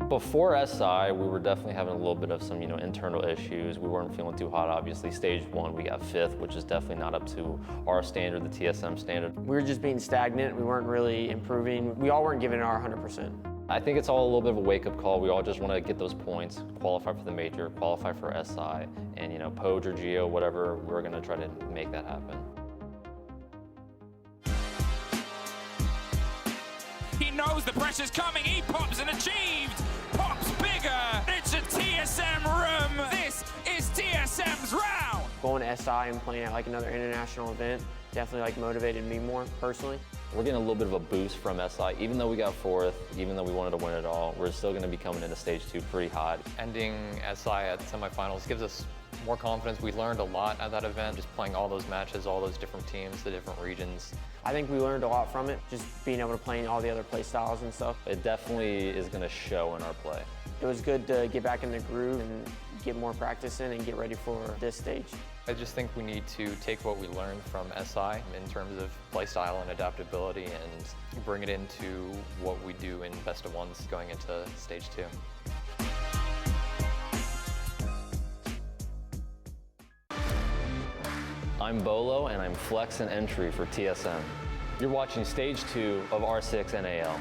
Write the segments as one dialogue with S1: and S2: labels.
S1: Before SI, we were definitely having a little bit of some, internal issues. We weren't feeling too hot, obviously. Stage 1, we got 5th, which is definitely not up to our standard, the TSM standard.
S2: We were just being stagnant. We weren't really improving. We all weren't giving it our 100%.
S1: I think it's all a little bit of a wake-up call. We all just want to get those points, qualify for the major, qualify for SI, and, Poj or Geo, whatever, we're going to try to make that happen.
S3: He knows the pressure's coming. He pops and achieved. Pops bigger. It's a TSM room. This is TSM's round.
S2: Going to SI and playing at like another international event definitely motivated me more personally.
S1: We're getting a little bit of a boost from SI. Even though we got 4th, even though we wanted to win it all, we're still going to be coming into stage 2 pretty hot.
S4: Ending SI at semifinals gives us more confidence. We learned a lot at that event, just playing all those matches, all those different teams, the different regions.
S2: I think we learned a lot from it, just being able to play in all the other play styles and stuff.
S1: It definitely is going to show in our play.
S2: It was good to get back in the groove and get more practice in and get ready for this stage.
S4: I just think we need to take what we learned from SI in terms of play style and adaptability and bring it into what we do in best of ones going into stage 2.
S1: I'm Bolo, and I'm Flex and Entry for TSM. You're watching Stage 2 of R6 NAL.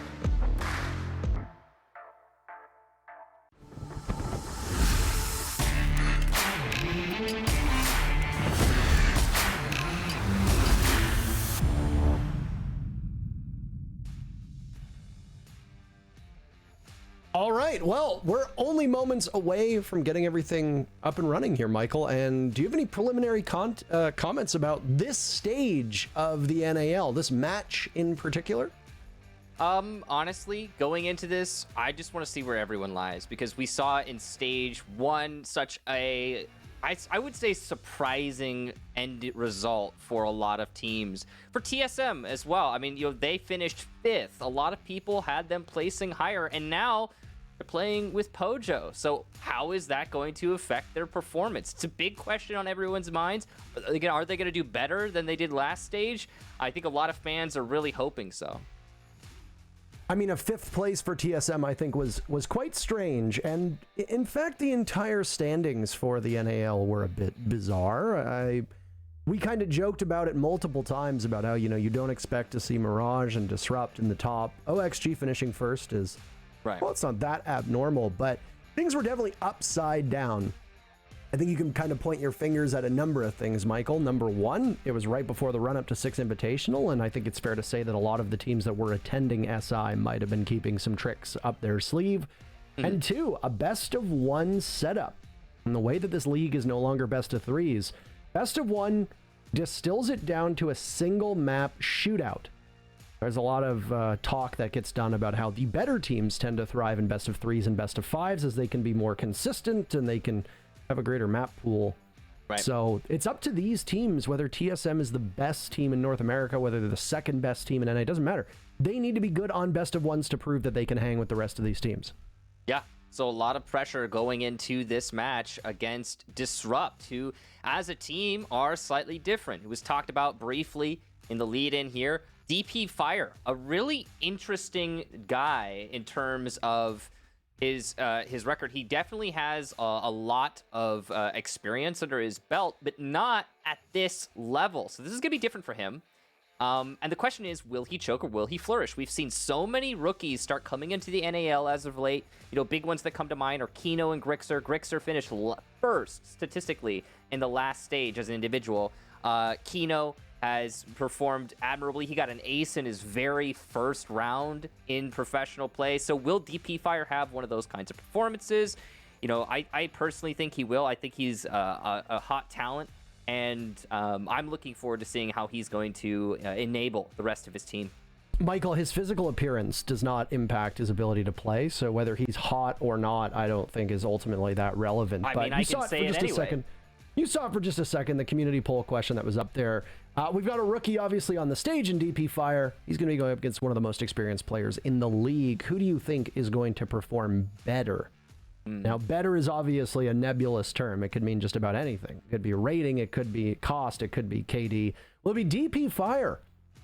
S5: All right, well, we're only moments away from getting everything up and running here, Michael. And do you have any preliminary comments about this stage of the NAL, this match in particular?
S6: Honestly, going into this, I just want to see where everyone lies, because we saw in stage 1 such a, I would say, surprising end result for a lot of teams. For TSM as well. I mean, they finished 5th. A lot of people had them placing higher, and now they're playing with Pojo. So how is that going to affect their performance? It's a big question on everyone's minds. Again, are they going to do better than they did last stage? I think a lot of fans are really hoping so.
S5: I mean, a 5th place for TSM, I think, was quite strange. And in fact, the entire standings for the NAL were a bit bizarre. We kind of joked about it multiple times about how, you don't expect to see Mirage and Disrupt in the top. OXG finishing 1st is,
S6: right.
S5: Well, it's not that abnormal, but things were definitely upside down. I think you can kind of point your fingers at a number of things, Michael. Number 1, it was right before the run-up to 6 Invitational, and I think it's fair to say that a lot of the teams that were attending SI might have been keeping some tricks up their sleeve. Mm-hmm. And 2, a best-of-1 setup. And the way that this league is no longer best-of-3s, best-of-1 distills it down to a single-map shootout. There's a lot of talk that gets done about how the better teams tend to thrive in best-of-3s and best-of-5s as they can be more consistent and they can have a greater map pool.
S6: Right.
S5: So it's up to these teams, whether TSM is the best team in North America, whether they're the second best team in NA, it doesn't matter. They need to be good on best of ones to prove that they can hang with the rest of these teams.
S6: Yeah, so a lot of pressure going into this match against Disrupt, who as a team are slightly different. It was talked about briefly in the lead-in here. DP Fire, a really interesting guy in terms of his record. He definitely has a lot of experience under his belt, but not at this level. So this is going to be different for him. And the question is, will he choke or will he flourish? We've seen so many rookies start coming into the NAL as of late. Big ones that come to mind are Kino and Grixer. Grixer finished 1st statistically in the last stage as an individual. Kino has performed admirably. He got an ace in his very first round in professional play. So will DP Fire have one of those kinds of performances? I personally think he will. I think he's a hot talent, and I'm looking forward to seeing how he's going to enable the rest of his team.
S5: Michael, his physical appearance does not impact his ability to play, so whether he's hot or not, I don't think is ultimately that relevant.
S6: I mean, I can say it anyway.
S5: You saw it for just a second, the community poll question that was up there. We've got a rookie, obviously, on the stage in DP Fire. He's going to be going up against one of the most experienced players in the league. Who do you think is going to perform better? Now, better is obviously a nebulous term. It could mean just about anything. It could be rating, it could be cost, it could be KD. Will it be DP Fire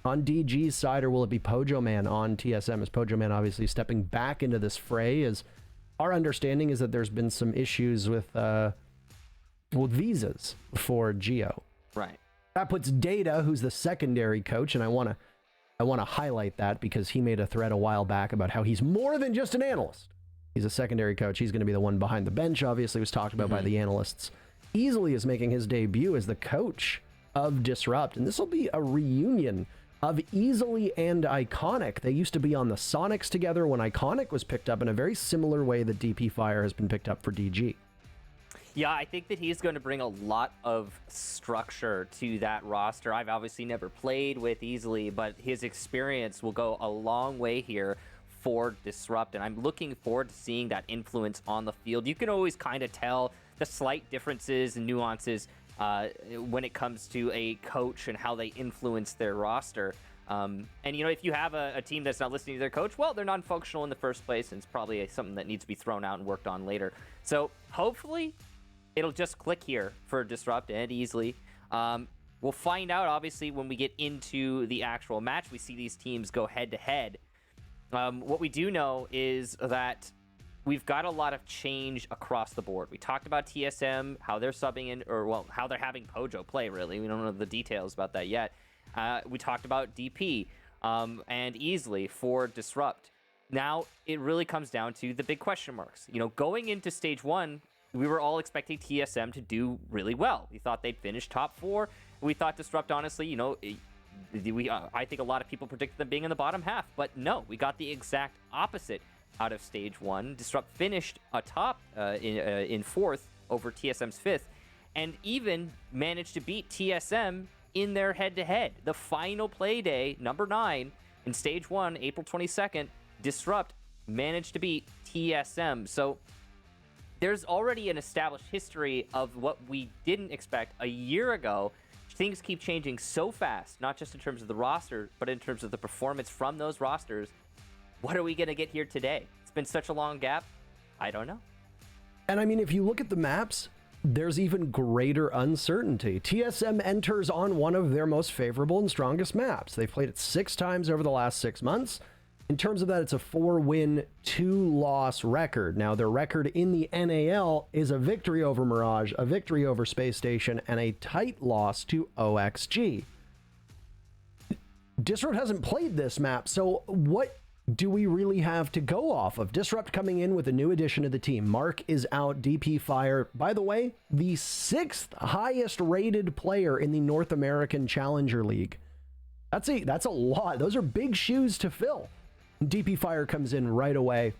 S5: on DG's side, or will it be Pojo Man on TSM? As Pojo Man obviously stepping back into this fray as our understanding is that there's been some issues with visas for Geo.
S6: Right.
S5: That puts Data, who's the secondary coach, and I want to highlight that because he made a thread a while back about how he's more than just an analyst. He's a secondary coach. He's going to be the one behind the bench, obviously, was talked about by the analysts. Easily is making his debut as the coach of Disrupt, and this will be a reunion of Easily and Iconic. They used to be on the Sonics together when Iconic was picked up in a very similar way that DP Fire has been picked up for DG.
S6: Yeah, I think that he's going to bring a lot of structure to that roster. I've obviously never played with Easily, but his experience will go a long way here for Disrupt, and I'm looking forward to seeing that influence on the field. You can always kind of tell the slight differences and nuances when it comes to a coach and how they influence their roster. And, you know, if you have a team that's not listening to their coach, well, they're non-functional in the first place, and it's probably something that needs to be thrown out and worked on later. So hopefully it'll just click here for Disrupt and Easily. We'll find out, obviously, when we get into the actual match. We see these teams go head-to-head. What we do know is that we've got a lot of change across the board. We talked about TSM, how they're subbing in, or, well, how they're having Pojo play, really. We don't know the details about that yet. We talked about DP and Easily for Disrupt. Now, it really comes down to the big question marks. You know, going into Stage 1, we were all expecting TSM to do really well. We thought they'd finish top 4. We thought Disrupt, honestly, you know, I think a lot of people predicted them being in the bottom half. But no, we got the exact opposite out of Stage 1. Disrupt finished atop in 4th over TSM's 5th, and even managed to beat TSM in their head-to-head. The final Playday, number 9, in Stage 1, April 22nd, Disrupt managed to beat TSM. So there's already an established history of what we didn't expect a year ago. Things keep changing so fast, not just in terms of the roster, but in terms of the performance from those rosters. What are we going to get here today? It's been such a long gap. I don't know.
S5: And I mean, if you look at the maps, there's even greater uncertainty. TSM enters on one of their most favorable and strongest maps. They've played it 6 times over the last 6 months. In terms of that, it's a 4-win, 2-loss record. Now, their record in the NAL is a victory over Mirage, a victory over Space Station, and a tight loss to OXG. Disrupt hasn't played this map, so what do we really have to go off of? Disrupt coming in with a new addition to the team. Mark is out, DP Fire. By the way, the 6th highest rated player in the North American Challenger League. That's a lot. Those are big shoes to fill. DP Fire comes in right away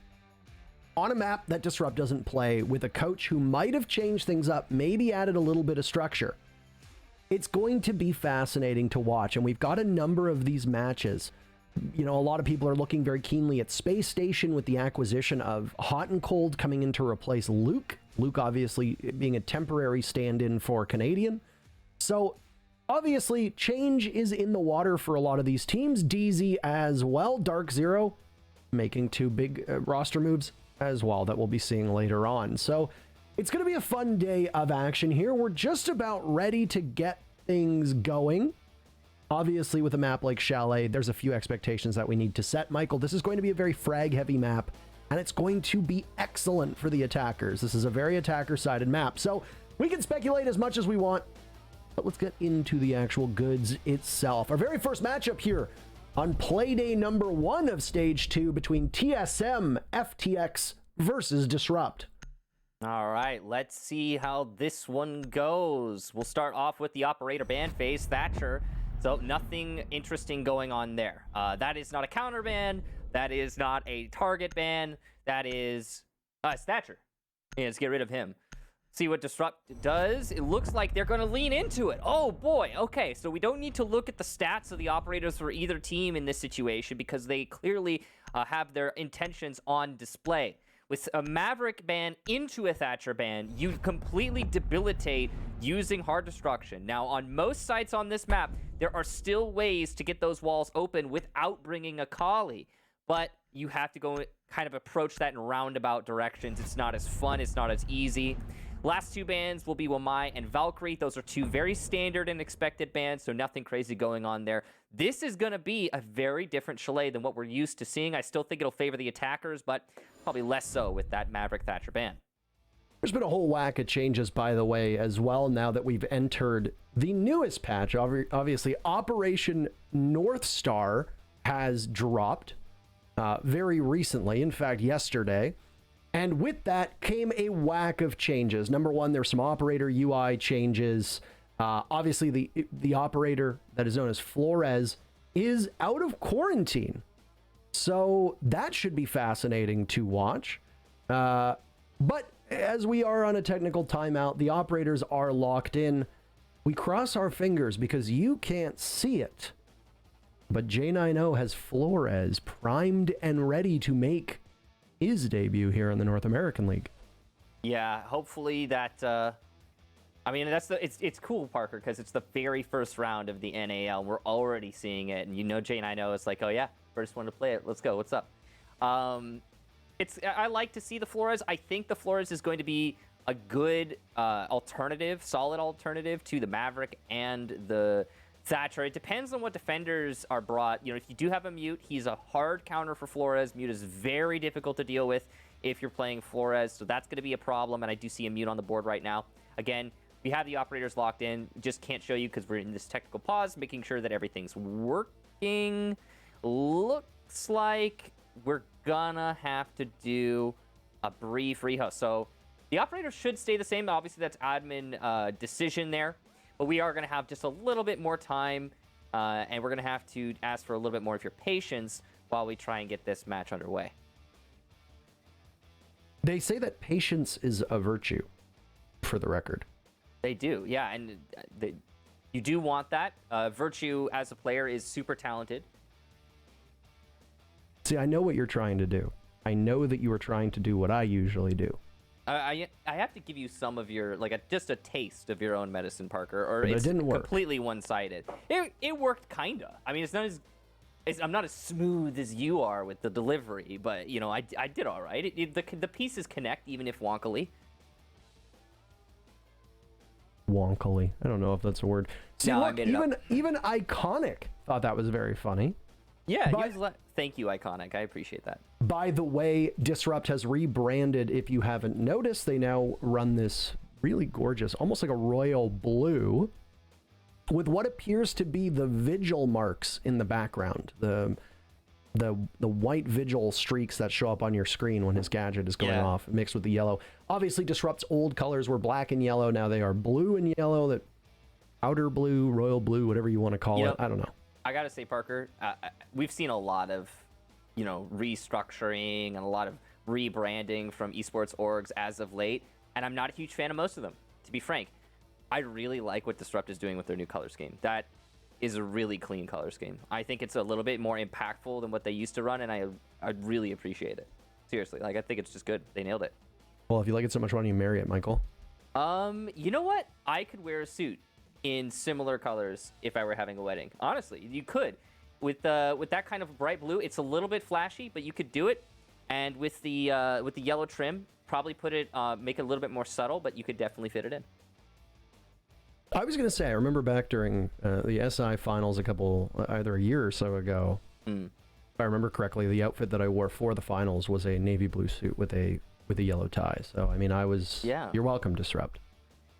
S5: on a map that Disrupt doesn't play, with a coach who might have changed things up, maybe added a little bit of structure. It's going to be fascinating to watch, and we've got a number of these matches. You know, a lot of people are looking very keenly at Space Station with the acquisition of Hot and Cold coming in to replace Luke. Luke obviously being a temporary stand-in for Canadian. So obviously, change is in the water for a lot of these teams. DZ as well. Dark Zero making 2 big roster moves as well that we'll be seeing later on. So it's going to be a fun day of action here. We're just about ready to get things going. Obviously, with a map like Chalet, there's a few expectations that we need to set. Michael, this is going to be a very frag-heavy map, and it's going to be excellent for the attackers. This is a very attacker-sided map, so we can speculate as much as we want. But let's get into the actual goods itself. Our very first matchup here on Playday number 1 of Stage 2 between TSM, FTX versus Disrupt.
S6: All right, let's see how this one goes. We'll start off with the operator ban phase, Thatcher. So nothing interesting going on there. That is not a counter ban. That is not a target ban. That is it's Thatcher. Yeah, let's get rid of him. See what Disrupt does. It looks like they're going to lean into it. Oh, boy. Okay, so we don't need to look at the stats of the operators for either team in this situation because they clearly have their intentions on display. With a Maverick ban into a Thatcher ban, you completely debilitate using hard destruction. Now, on most sites on this map, there are still ways to get those walls open without bringing a Kali. But you have to go kind of approach that in roundabout directions. It's not as fun. It's not as easy. Last two bans will be Wamai and Valkyrie. Those are two very standard and expected bans, so nothing crazy going on there. This is going to be a very different Chalet than what we're used to seeing. I still think it'll favor the attackers, but probably less so with that Maverick Thatcher ban.
S5: There's been a whole whack of changes, by the way, as well, now that we've entered the newest patch. Obviously, Operation North Star has dropped very recently, in fact, yesterday. And with that came a whack of changes. Number one, there's some operator UI changes. Obviously, the operator that is known as Flores is out of quarantine. So that should be fascinating to watch. But as we are on a technical timeout, the operators are locked in. We cross our fingers because you can't see it. But J90 has Flores primed and ready to make his debut here in the North American League.
S6: Yeah, hopefully that... I mean, it's cool, Parker, because it's the very first round of the NAL. We're already seeing it, and you know J90 is like, oh yeah, first one to play it. Let's go. What's up? I like to see the Flores. I think the Flores is going to be a good alternative, solid alternative to the Maverick and the Thatcher. It depends on what defenders are brought. You know, if you do have a Mute, he's a hard counter for Flores. Mute is very difficult to deal with if you're playing Flores, so that's going to be a problem, and I do see a Mute on the board right now. Again, we have the operators locked in. Just can't show you because we're in this technical pause, making sure that everything's working. Looks like we're gonna have to do a brief rehost. So the operators should stay the same. Obviously, that's admin decision there. But we are going to have just a little bit more time, and we're going to have to ask for a little bit more of your patience while we try and get this match underway.
S5: They say that patience is a virtue, for the record.
S6: They do, yeah, and you do want that. Virtue as a player is super talented.
S5: See, I know what you're trying to do. I know that you are trying to do what I usually do.
S6: I have to give you some of your, like, just a taste of your own medicine, Parker, or
S5: But it
S6: it's
S5: didn't work.
S6: completely one-sided. It worked, kinda. I mean, it's not as... I'm not as smooth as you are with the delivery, but, you know, I did all right. The pieces connect, even if wonkily.
S5: Wonkily. I don't know if that's a word. See,
S6: No, I
S5: look,
S6: made it up.
S5: even Iconic thought that was very funny.
S6: Yeah,
S5: But-
S6: thank you, Iconic. I appreciate that.
S5: By the way, Disrupt has rebranded. If you haven't noticed, they now run this really gorgeous, almost like a royal blue, with what appears to be the Vigil marks in the background. The white Vigil streaks that show up on your screen when his gadget is going off, mixed with the yellow. Obviously, Disrupt's old colors were black and yellow. Now they are blue and yellow. That outer blue, royal blue, whatever you want to call it. I don't know.
S6: I gotta say, Parker, we've seen a lot of, you know, restructuring and a lot of rebranding from esports orgs as of late, and I'm not a huge fan of most of them, to be frank. I really like what Disrupt is doing with their new color scheme. That is a really clean color scheme. I think it's a little bit more impactful than what they used to run, and I really appreciate it. Seriously, like, I think it's just good. They nailed it.
S5: Well, if you like it so much, why don't you marry it, Michael?
S6: You know what? I could wear a suit in similar colors if I were having a wedding. Honestly, you could. With that kind of bright blue, it's a little bit flashy, but you could do it. And with the yellow trim, probably put it, make it a little bit more subtle, but you could definitely fit it in.
S5: I was going to say, I remember back during the SI finals either a year or so ago, if I remember correctly, the outfit that I wore for the finals was a navy blue suit with a yellow tie. So, I mean, you're welcome, Disrupt.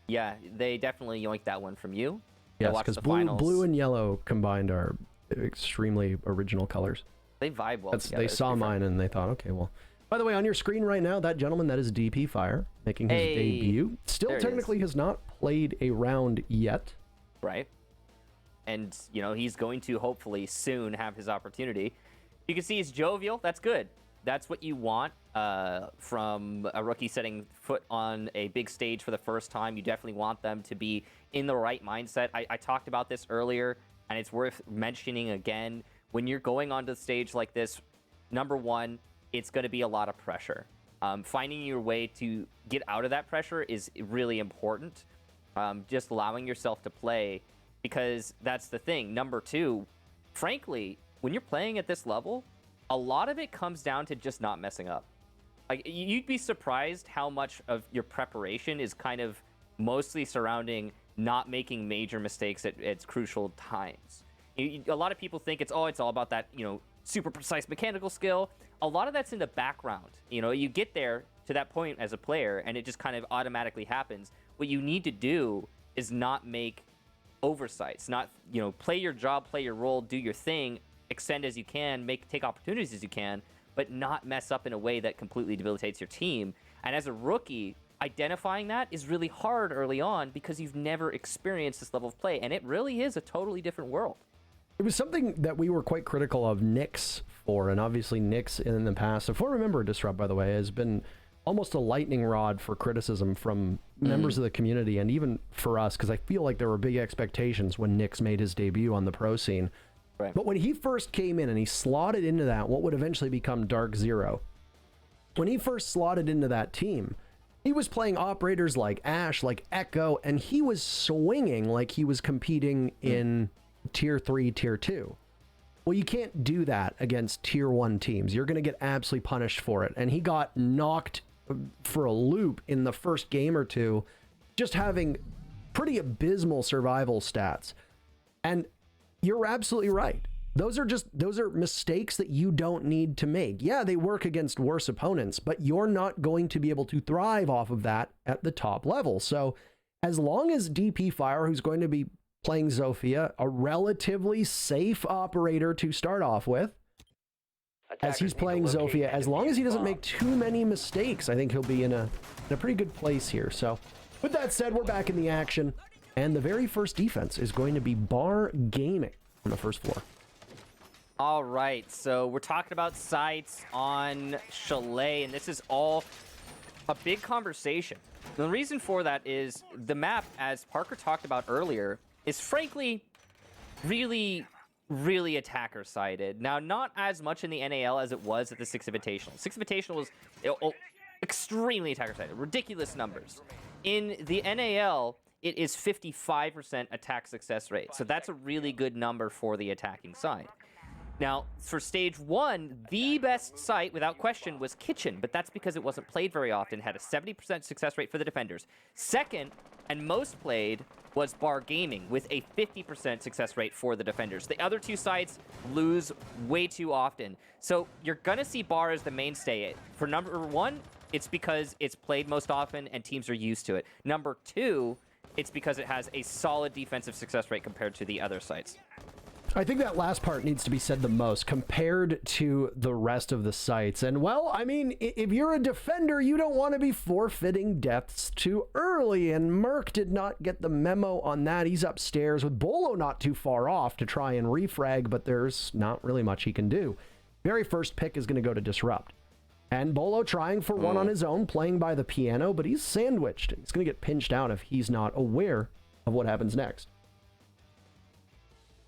S6: Yeah, they definitely yoinked that one from you.
S5: Yes, because blue and yellow combined are extremely original colors.
S6: They vibe well together.
S5: They saw mine and they thought, okay, well. By the way, on your screen right now, that gentleman, that is DP Fire, making his debut. Still technically has not played a round yet.
S6: Right. And, you know, he's going to hopefully soon have his opportunity. You can see he's jovial. That's good. That's what you want from a rookie setting foot on a big stage for the first time. You definitely want them to be in the right mindset. I talked about this earlier, and it's worth mentioning again. When you're going onto the stage like this, number one, it's going to be a lot of pressure. Finding your way to get out of that pressure is really important. Just allowing yourself to play, because that's the thing. Number two, frankly, when you're playing at this level, a lot of it comes down to just not messing up. Like, you'd be surprised how much of your preparation is kind of mostly surrounding not making major mistakes at crucial times. A lot of people think it's all about that, super precise mechanical skill. A lot of that's in the background. You get there to that point as a player and it just kind of automatically happens. What you need to do is not make oversights, not, play your job, play your role, do your thing, extend as you can, take opportunities as you can, but not mess up in a way that completely debilitates your team. And as a rookie, identifying that is really hard early on because you've never experienced this level of play, and it really is a totally different world.
S5: It was something that we were quite critical of Nyx for, and obviously Nyx in the past, if I remember, Disrupt, by the way, has been almost a lightning rod for criticism from members of the community, and even for us, because I feel like there were big expectations when Nyx made his debut on the pro scene.
S6: Right.
S5: But when he first came in and he slotted into that, what would eventually become Dark Zero, when he first slotted into that team, he was playing operators like Ashe, like Echo, and he was swinging like he was competing in Tier 3, Tier 2. Well, you can't do that against Tier 1 teams. You're going to get absolutely punished for it. And he got knocked for a loop in the first game or two, just having pretty abysmal survival stats. And you're absolutely right. Those are mistakes that you don't need to make. Yeah, they work against worse opponents, but you're not going to be able to thrive off of that at the top level. So as long as DP Fire, who's going to be playing Zofia, a relatively safe operator to start off with, as he's playing Zofia, as long as he doesn't make too many mistakes, I think he'll be in a pretty good place here. So with that said, we're back in the action, and the very first defense is going to be Bar Gaming on the first floor.
S6: All right, so we're talking about sites on Chalet, and this is all a big conversation. The reason for that is the map, as Parker talked about earlier, is frankly really, really attacker-sided. Now, not as much in the NAL as it was at the Six Invitational. Six Invitational was extremely attacker-sided, ridiculous numbers. In the NAL, it is 55% attack success rate, so that's a really good number for the attacking side. Now, for stage 1, the best site, without question, was Kitchen, but that's because it wasn't played very often. It had a 70% success rate for the defenders. Second, and most played, was Bar Gaming, with a 50% success rate for the defenders. The other two sites lose way too often. So you're going to see Bar as the mainstay. For number 1, it's because it's played most often and teams are used to it. Number 2, it's because it has a solid defensive success rate compared to the other sites.
S5: I think that last part needs to be said the most compared to the rest of the sites. And well, I mean, if you're a defender, you don't want to be forfeiting deaths too early. And Merc did not get the memo on that. He's upstairs with Bolo not too far off to try and refrag, but there's not really much he can do. Very first pick is going to go to Disrupt. And Bolo trying for one on his own, playing by the piano, but he's sandwiched. He's going to get pinched out if he's not aware of what happens next.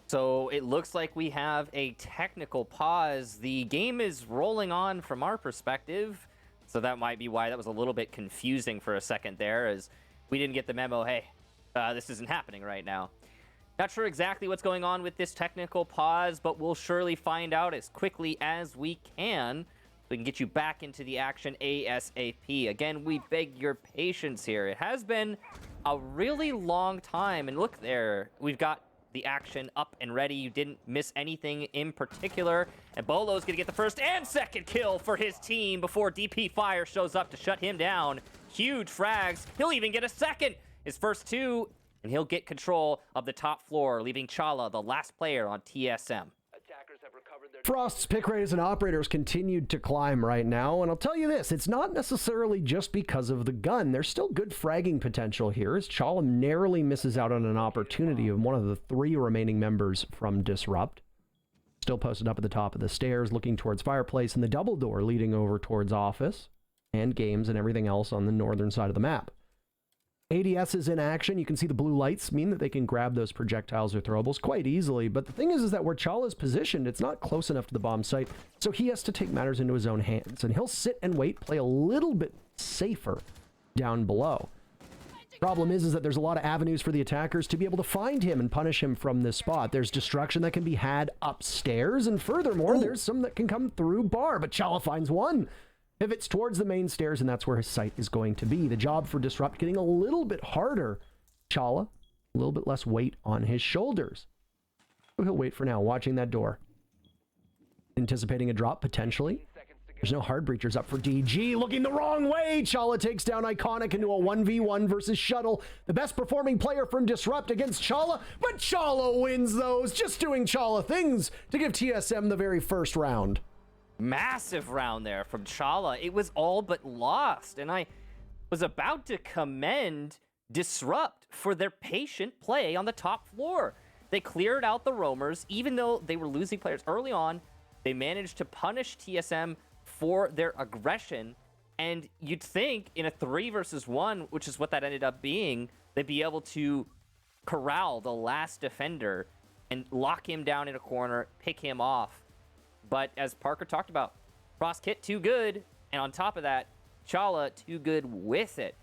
S6: So it looks like we have a technical pause. The game is rolling on from our perspective, so that might be why that was a little bit confusing for a second there, as we didn't get the memo, hey, this isn't happening right now. Not sure exactly what's going on with this technical pause, but we'll surely find out as quickly as we can. We can get you back into the action ASAP. Again, we beg your patience here. It has been a really long time, and look there, we've got the action up and ready. You didn't miss anything in particular. And Bolo's gonna get the first and second kill for his team before DP Fire shows up to shut him down. Huge frags. He'll even get a second. His first 2, and he'll get control of the top floor, leaving Chala the last player on TSM.
S5: Frost's pick rate as an operator has continued to climb right now, and I'll tell you this, it's not necessarily just because of the gun. There's still good fragging potential here, as Chala narrowly misses out on an opportunity of one of the 3 remaining members from Disrupt. Still posted up at the top of the stairs, looking towards Fireplace, and the double door leading over towards Office, and Games and everything else on the northern side of the map. ADS is in action. You can see the blue lights mean that they can grab those projectiles or throwables quite easily. But the thing is that where Chala's positioned, it's not close enough to the bomb site. So he has to take matters into his own hands. And he'll sit and wait, play a little bit safer down below. Problem is that there's a lot of avenues for the attackers to be able to find him and punish him from this spot. There's destruction that can be had upstairs, and furthermore, there's some that can come through bar, but Chala finds one. Pivots towards the main stairs, and that's where his sight is going to be. The job for Disrupt getting a little bit harder. Chala, a little bit less weight on his shoulders. So he'll wait for now, watching that door. Anticipating a drop, potentially. There's no hard breachers up for DG. Looking the wrong way. Chala takes down Iconic into a 1v1 versus Shuttle. The best performing player from Disrupt against Chala, but Chala wins those. Just doing Chala things to give TSM the very first round.
S6: Massive round there from Chala. It was all but lost, and I was about to commend Disrupt for their patient play on the top floor. They cleared out the roamers, even though they were losing players early on. They managed to punish TSM for their aggression, and you'd think in a 3 versus 1, which is what that ended up being, they'd be able to corral the last defender and lock him down in a corner, pick him off. But as Parker talked about, Frostkit too good, and on top of that, Chala too good with it.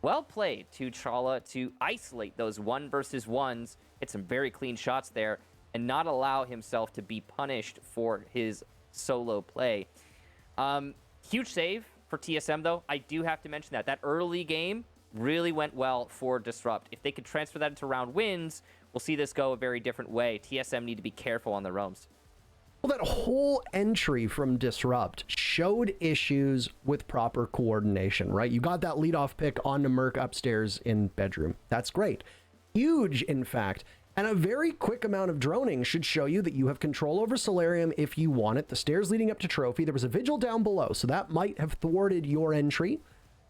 S6: Well played to Chala to isolate those 1 versus 1s, hit some very clean shots there, and not allow himself to be punished for his solo play. Huge save for TSM, though. I do have to mention that. That early game really went well for Disrupt. If they could transfer that into round wins, we'll see this go a very different way. TSM need to be careful on the roams.
S5: Well, that whole entry from Disrupt showed issues with proper coordination, right? You got that leadoff pick onto Merc upstairs in bedroom. That's great. Huge, in fact. And a very quick amount of droning should show you that you have control over Solarium if you want it. The stairs leading up to Trophy, there was a Vigil down below, so that might have thwarted your entry.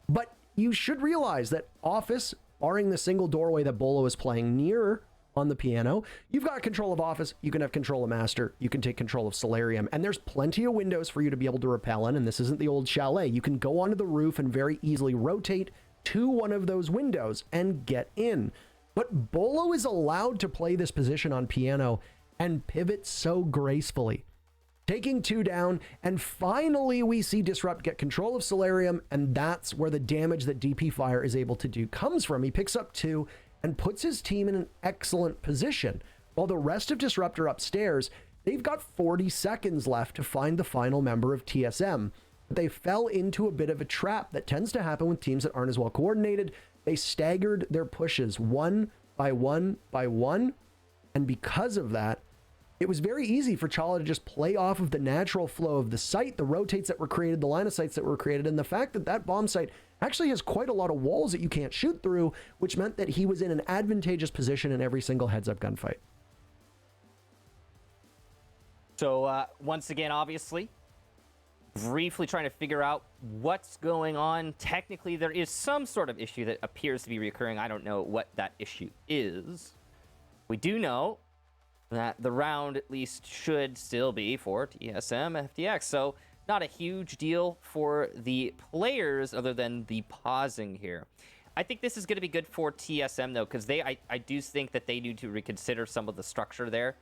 S5: But you should realize that Office, barring the single doorway that Bolo is playing near on the piano, you've got control of Office, you can have control of Master, you can take control of Solarium, and there's plenty of windows for you to be able to rappel in, and this isn't the old chalet. You can go onto the roof and very easily rotate to one of those windows and get in. But Bolo is allowed to play this position on piano and pivot so gracefully. Taking 2 down, and finally we see Disrupt get control of Solarium, and that's where the damage that DP Fire is able to do comes from. He picks up 2 and puts his team in an excellent position. While the rest of Disrupt are upstairs, they've got 40 seconds left to find the final member of TSM. They fell into a bit of a trap that tends to happen with teams that aren't as well coordinated. They staggered their pushes 1 by 1 by 1, and because of that, it was very easy for Chala to just play off of the natural flow of the site, the rotates that were created, the line of sights that were created, and the fact that that bomb site actually has quite a lot of walls that you can't shoot through, which meant that he was in an advantageous position in every single heads-up gunfight.
S6: So once again, obviously, briefly trying to figure out what's going on. Technically, there is some sort of issue that appears to be recurring. I don't know what that issue is. We do know that the round at least should still be for TSM FTX. So not a huge deal for the players other than the pausing here. I think this is going to be good for TSM though, because I do think that they need to reconsider some of the structure there.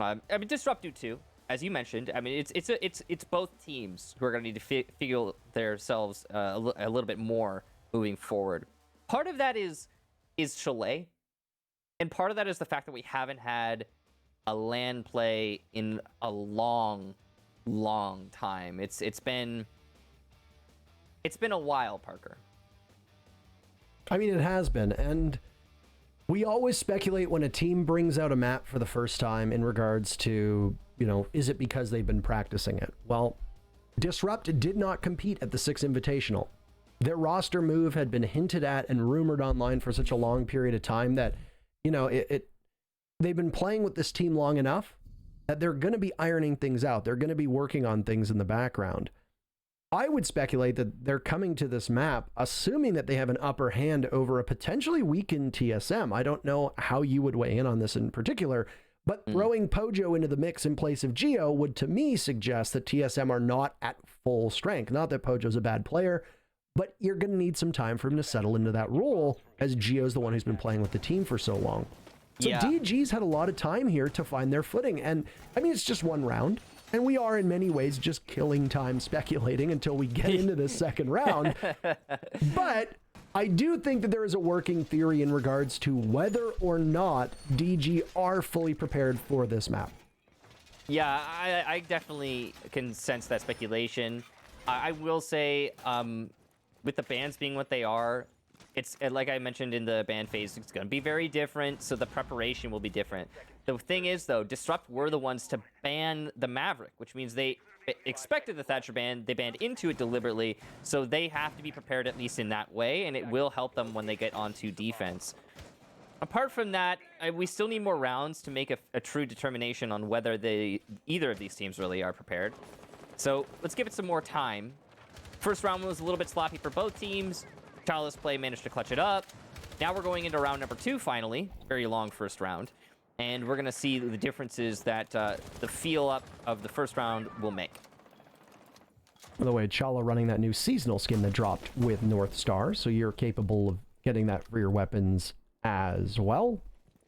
S6: I mean, Disrupt do too. As you mentioned, I mean, it's both teams who are going to need to figure themselves a little bit more moving forward. Part of that is Chalet, and part of that is the fact that we haven't had a LAN play in a long time. It's been a while, Parker.
S5: I mean, it has been, and we always speculate when a team brings out a map for the first time in regards to, you know, is it because they've been practicing it? Well, Disrupt did not compete at the 6 Invitational. Their roster move had been hinted at and rumored online for such a long period of time that, you know, they've been playing with this team long enough that they're going to be ironing things out. They're going to be working on things in the background. I would speculate that they're coming to this map assuming that they have an upper hand over a potentially weakened TSM. I don't know how you would weigh in on this in particular, but throwing Pojo into the mix in place of Geo would, to me, suggest that TSM are not at full strength. Not that Pojo's a bad player, but you're going to need some time for him to settle into that role, as Geo's the one who's been playing with the team for so long. So yeah. DG's had a lot of time here to find their footing, and I mean, it's just one round, and we are in many ways just killing time speculating until we get into the second round. But I do think that there is a working theory in regards to whether or not DG are fully prepared for this map.
S6: Yeah, I definitely can sense that speculation. I will say, with the bans being what they are, it's like I mentioned in the ban phase, it's going to be very different, so the preparation will be different. The thing is, though, Disrupt were the ones to ban the Maverick, which means they expected the Thatcher ban, they banned into it deliberately, so they have to be prepared at least in that way, and it will help them when they get onto defense. Apart from that, we still need more rounds to make a true determination on whether either of these teams really are prepared. So let's give it some more time. First round was a little bit sloppy for both teams. Chalice Play managed to clutch it up. Now we're going into round number 2 finally. Very long first round. And we're going to see the differences that the feel up of the first round will make.
S5: By the way, Chala running that new seasonal skin that dropped with North Star, so you're capable of getting that for your weapons as well.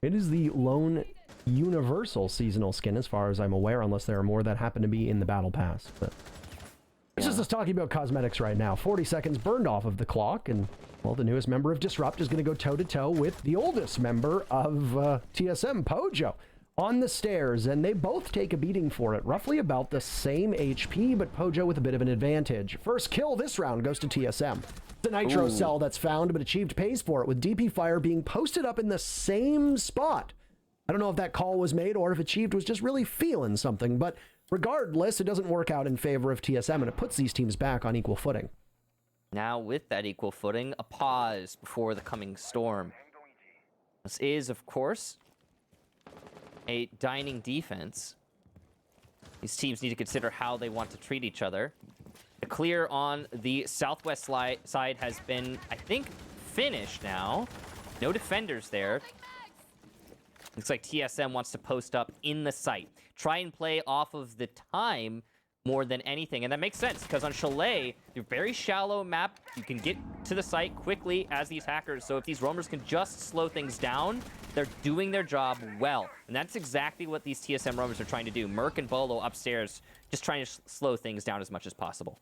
S5: It is the lone universal seasonal skin as far as I'm aware, unless there are more that happen to be in the battle pass. But it's just us talking about cosmetics right now. 40 seconds burned off of the clock, and well, the newest member of Disrupt is going to go toe-to-toe with the oldest member of TSM, Pojo, on the stairs, and they both take a beating for it. Roughly about the same HP, but Pojo with a bit of an advantage. First kill this round goes to TSM. The Nitro cell that's found, but Achieved pays for it, with DP Fire being posted up in the same spot. I don't know if that call was made or if Achieved was just really feeling something, but regardless, it doesn't work out in favor of TSM, and it puts these teams back on equal footing.
S6: Now, with that equal footing, a pause before the coming storm. This is, of course, a dining defense. These teams need to consider how they want to treat each other. The clear on the southwest side has been, I think, finished now. No defenders there. Looks like TSM wants to post up in the site. Try and play off of the time more than anything. And that makes sense, because on Chalet, you're very shallow map. You can get to the site quickly as these hackers. So if these roamers can just slow things down, they're doing their job well. And that's exactly what these TSM roamers are trying to do. Merc and Bolo upstairs, just trying to slow things down as much as possible.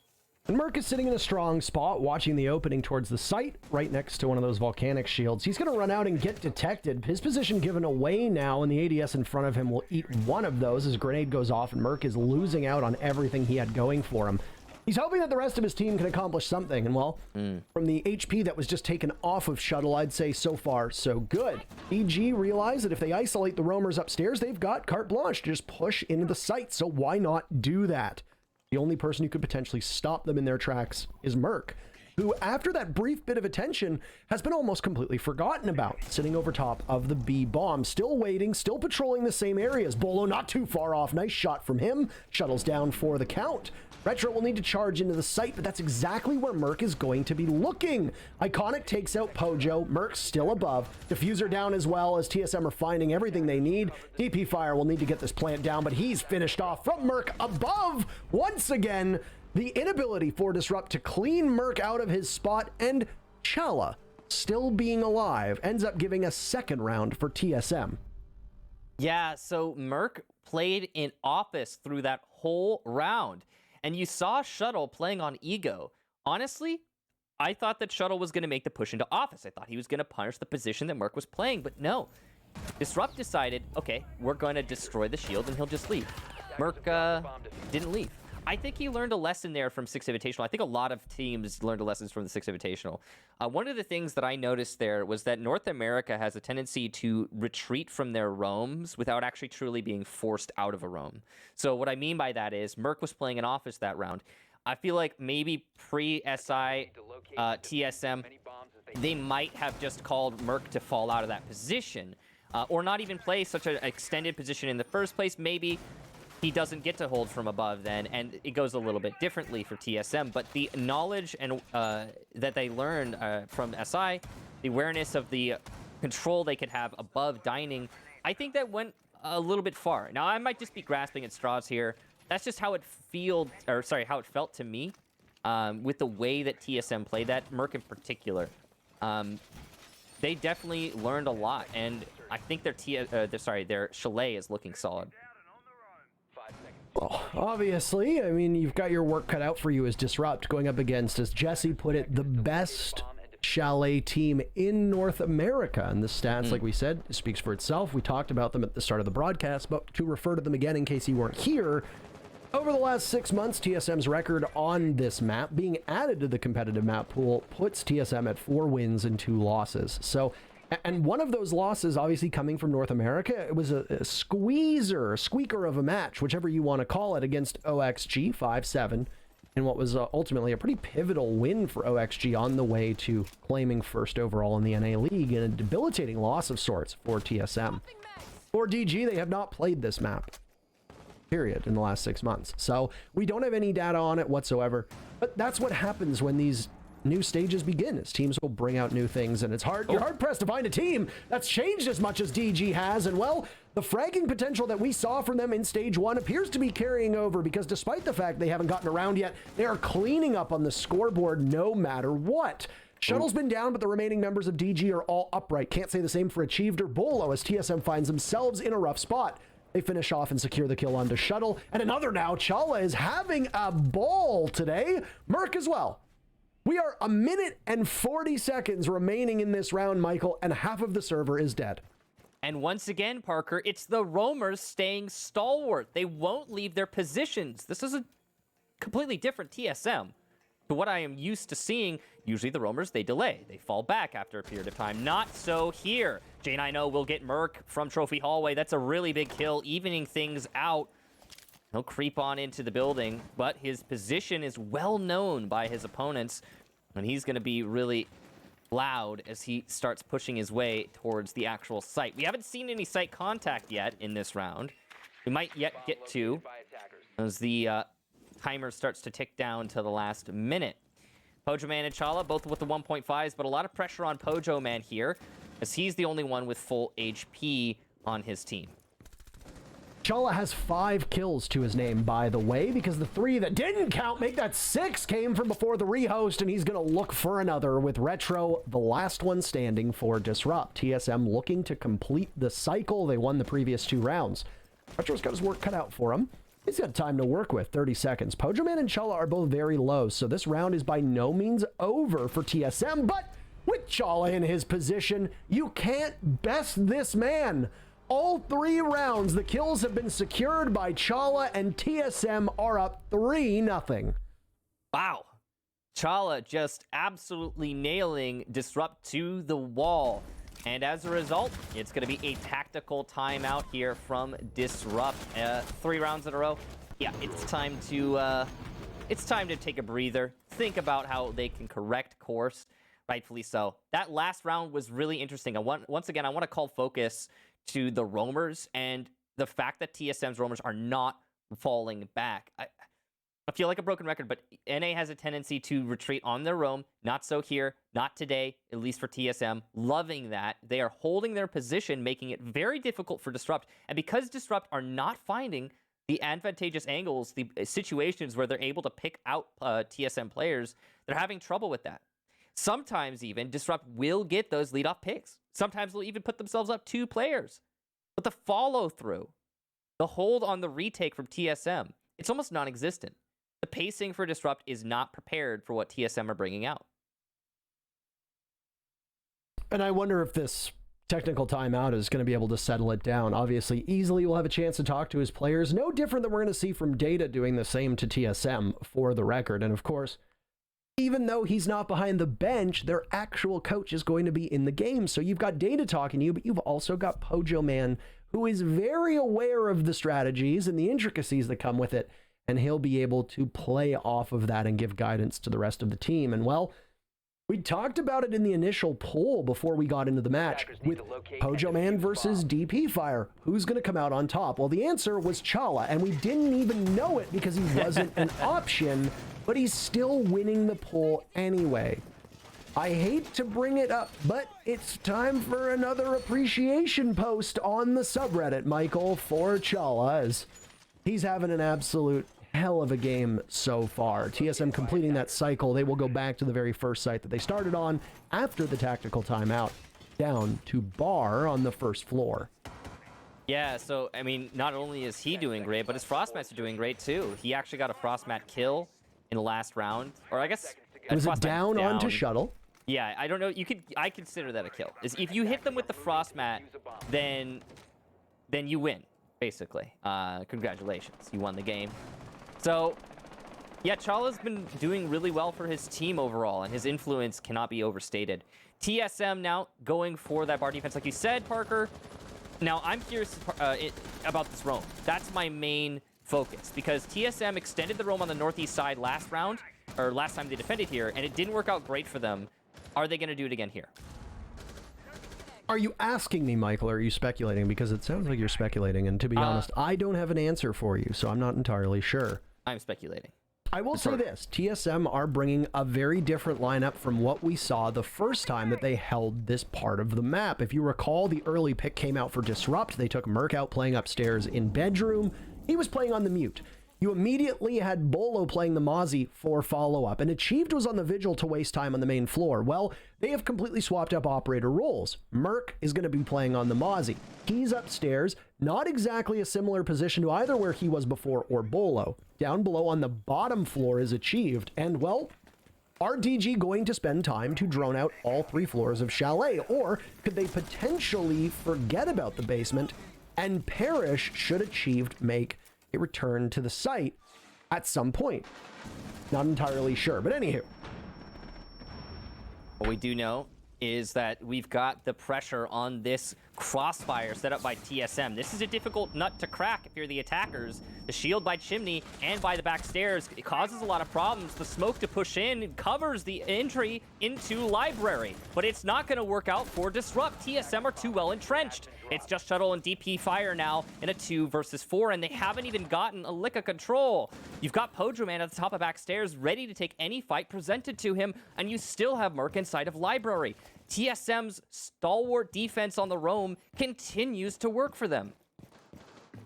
S5: And Merc is sitting in a strong spot, watching the opening towards the site, right next to one of those volcanic shields. He's going to run out and get detected. His position given away now, and the ADS in front of him will eat one of those as grenade goes off, and Merc is losing out on everything he had going for him. He's hoping that the rest of his team can accomplish something, and well, from the HP that was just taken off of Shuttle, I'd say so far, so good. EG realized that if they isolate the roamers upstairs, they've got carte blanche to just push into the site, so why not do that? The only person who could potentially stop them in their tracks is Merc, who, after that brief bit of attention, has been almost completely forgotten about, sitting over top of the B bomb, still waiting, still patrolling the same areas. Bolo not too far off. Nice shot from him. Shuttles down for the count. Retro will need to charge into the site, but that's exactly where Merc is going to be looking. Iconic takes out Pojo. Merc's still above. Diffuser down as well, as TSM are finding everything they need. DP Fire will need to get this plant down, but he's finished off from Merc above once again. The inability for Disrupt to clean Merc out of his spot, and Chala, still being alive, ends up giving a second round for TSM.
S6: Yeah, so Merc played in Office through that whole round. And you saw Shuttle playing on Ego. Honestly, I thought that Shuttle was going to make the push into Office. I thought he was going to punish the position that Merc was playing, but no. Disrupt decided, okay, we're going to destroy the shield and he'll just leave. Merc didn't leave. I think he learned a lesson there from 6 Invitational. I think a lot of teams learned lessons from the 6 Invitational. One of the things that I noticed there was that North America has a tendency to retreat from their roams without actually truly being forced out of a roam. So what I mean by that is Merc was playing in Office that round. I feel like maybe pre-SI TSM, they might have just called Merc to fall out of that position, or not even play such an extended position in the first place. Maybe he doesn't get to hold from above then, and it goes a little bit differently for TSM. But the knowledge and that they learned from SI, the awareness of the control they could have above dining, I think that went a little bit far. Now, I might just be grasping at straws here. That's just how it how it felt to me with the way that TSM played that, Merc in particular. They definitely learned a lot, and I think their Chalet is looking solid.
S5: Well, obviously, I mean, you've got your work cut out for you as Disrupt, going up against, as Jesse put it, the best Chalet team in North America. And the stats, like we said, speaks for itself. We talked about them at the start of the broadcast, but to refer to them again in case you weren't here, over the last 6 months, TSM's record on this map being added to the competitive map pool puts TSM at 4 wins and 2 losses. So, and one of those losses obviously coming from North America, it was a squeaker of a match, whichever you want to call it, against OXG 5-7. And what was ultimately a pretty pivotal win for OXG on the way to claiming first overall in the NA League, and a debilitating loss of sorts for TSM. For DG, they have not played this map, period, in the last 6 months. So we don't have any data on it whatsoever, but that's what happens when these new stages begin, is teams will bring out new things, and you're hard pressed to find a team that's changed as much as DG has. And well, the fragging potential that we saw from them in stage 1 appears to be carrying over, because despite the fact they haven't gotten around yet, they are cleaning up on the scoreboard no matter what. Shuttle's been down, but the remaining members of DG are all upright. Can't say the same for Achieved or Bolo, as TSM finds themselves in a rough spot. They finish off and secure the kill onto Shuttle. And another now, Chala is having a ball today. Merc as well. We are 1 minute and 40 seconds remaining in this round, Michael, and half of the server is dead.
S6: And once again, Parker, it's the roamers staying stalwart. They won't leave their positions. This is a completely different TSM to what I am used to seeing. Usually the roamers, they delay. They fall back after a period of time. Not so here. J9O will get Merc from Trophy Hallway. That's a really big kill, evening things out. He'll creep on into the building, but his position is well known by his opponents, and he's going to be really loud as he starts pushing his way towards the actual site. We haven't seen any site contact yet in this round. We might yet get to, as the timer starts to tick down to the last minute. Pojo Man and Chala both with the 1.5s, but a lot of pressure on Pojo Man here, as he's the only one with full HP on his team.
S5: Chala has 5 kills to his name, by the way, because the 3 that didn't count make that 6 came from before the rehost, and he's going to look for another with Retro, the last one standing for Disrupt. TSM looking to complete the cycle. They won the previous 2 rounds. Retro's got his work cut out for him. He's got time to work with, 30 seconds. Pojo Man and Chala are both very low, so this round is by no means over for TSM, but with Chala in his position, you can't best this man. All 3 rounds, the kills have been secured by Chala, and TSM are up 3-0.
S6: Wow. Chala just absolutely nailing Disrupt to the wall. And as a result, it's going to be a tactical timeout here from Disrupt. 3 rounds in a row. Yeah, it's time to take a breather. Think about how they can correct course, rightfully so. That last round was really interesting. Once again, I want to call focus to the roamers and the fact that TSM's roamers are not falling back. I feel like a broken record, but NA has a tendency to retreat on their roam. Not so here, not today, at least for TSM. Loving that. They are holding their position, making it very difficult for Disrupt. And because Disrupt are not finding the advantageous angles, the situations where they're able to pick out TSM players, they're having trouble with that. Sometimes even Disrupt will get those leadoff picks. Sometimes they'll even put themselves up 2 players. But the follow through, the hold on the retake from TSM, it's almost non-existent. The pacing for Disrupt is not prepared for what TSM are bringing out.
S5: And I wonder if this technical timeout is going to be able to settle it down. Obviously, Easily will have a chance to talk to his players. No different than we're going to see from Data doing the same to TSM, for the record. And of course, even though he's not behind the bench, their actual coach is going to be in the game. So you've got Data talking to you, but you've also got Pojo Man, who is very aware of the strategies and the intricacies that come with it. And he'll be able to play off of that and give guidance to the rest of the team. And well, we talked about it in the initial poll before we got into the match with Pojo Man versus DP Fire. Who's going to come out on top? Well, the answer was Chala, and we didn't even know it because he wasn't an option, but he's still winning the poll anyway. I hate to bring it up, but it's time for another appreciation post on the subreddit, Michael, for Chala, as he's having an absolute hell of a game so far. TSM completing that cycle. They will go back to the very first site that they started on after the tactical timeout, down to Bar on the first floor.
S6: Yeah, so, I mean, not only is he doing great, but his Frostmats are doing great too. He actually got a Frostmat kill in the last round. Or I guess...
S5: Was it down onto Shuttle?
S6: Yeah, I don't know. I consider that a kill. If you hit them with the frost mat, then you win, basically. Congratulations, you won the game. So, yeah, Chala's been doing really well for his team overall, and his influence cannot be overstated. TSM now going for that bar defense, like you said, Parker. Now, I'm curious about this roam. That's my main focus, because TSM extended the roam on the northeast side last round, or last time they defended here, and it didn't work out great for them. Are they going to do it again here?
S5: Are you asking me, Michael, or are you speculating? Because it sounds like you're speculating, and to be honest, I don't have an answer for you, so I'm not entirely sure.
S6: I'm speculating.
S5: I will say this, TSM are bringing a very different lineup from what we saw the first time that they held this part of the map. If you recall, the early pick came out for Disrupt. They took Merc out playing upstairs in bedroom. He was playing on the mute. You immediately had Bolo playing the Mozzie for follow-up, and Achieved was on the Vigil to waste time on the main floor. Well, they have completely swapped up operator roles. Merc is going to be playing on the Mozzie. He's upstairs, not exactly a similar position to either where he was before or Bolo. Down below on the bottom floor is Achieved, and well, are DG going to spend time to drone out all 3 floors of Chalet, or could they potentially forget about the basement and perish should Achieved make a return to the site at some point? Not entirely sure, but anywho.
S6: What we do know is that we've got the pressure on this crossfire set up by TSM. This is a difficult nut to crack if you're the attackers. The shield by Chimney and by the back stairs, it causes a lot of problems. The smoke to push in covers the entry into Library, but it's not going to work out for Disrupt. TSM are too well entrenched. It's just Shuttle and DP Fire now in a 2 versus 4, and they haven't even gotten a lick of control. You've got Pojoman at the top of back stairs ready to take any fight presented to him, and you still have Merc inside of Library. TSM's stalwart defense on the roam continues to work for them.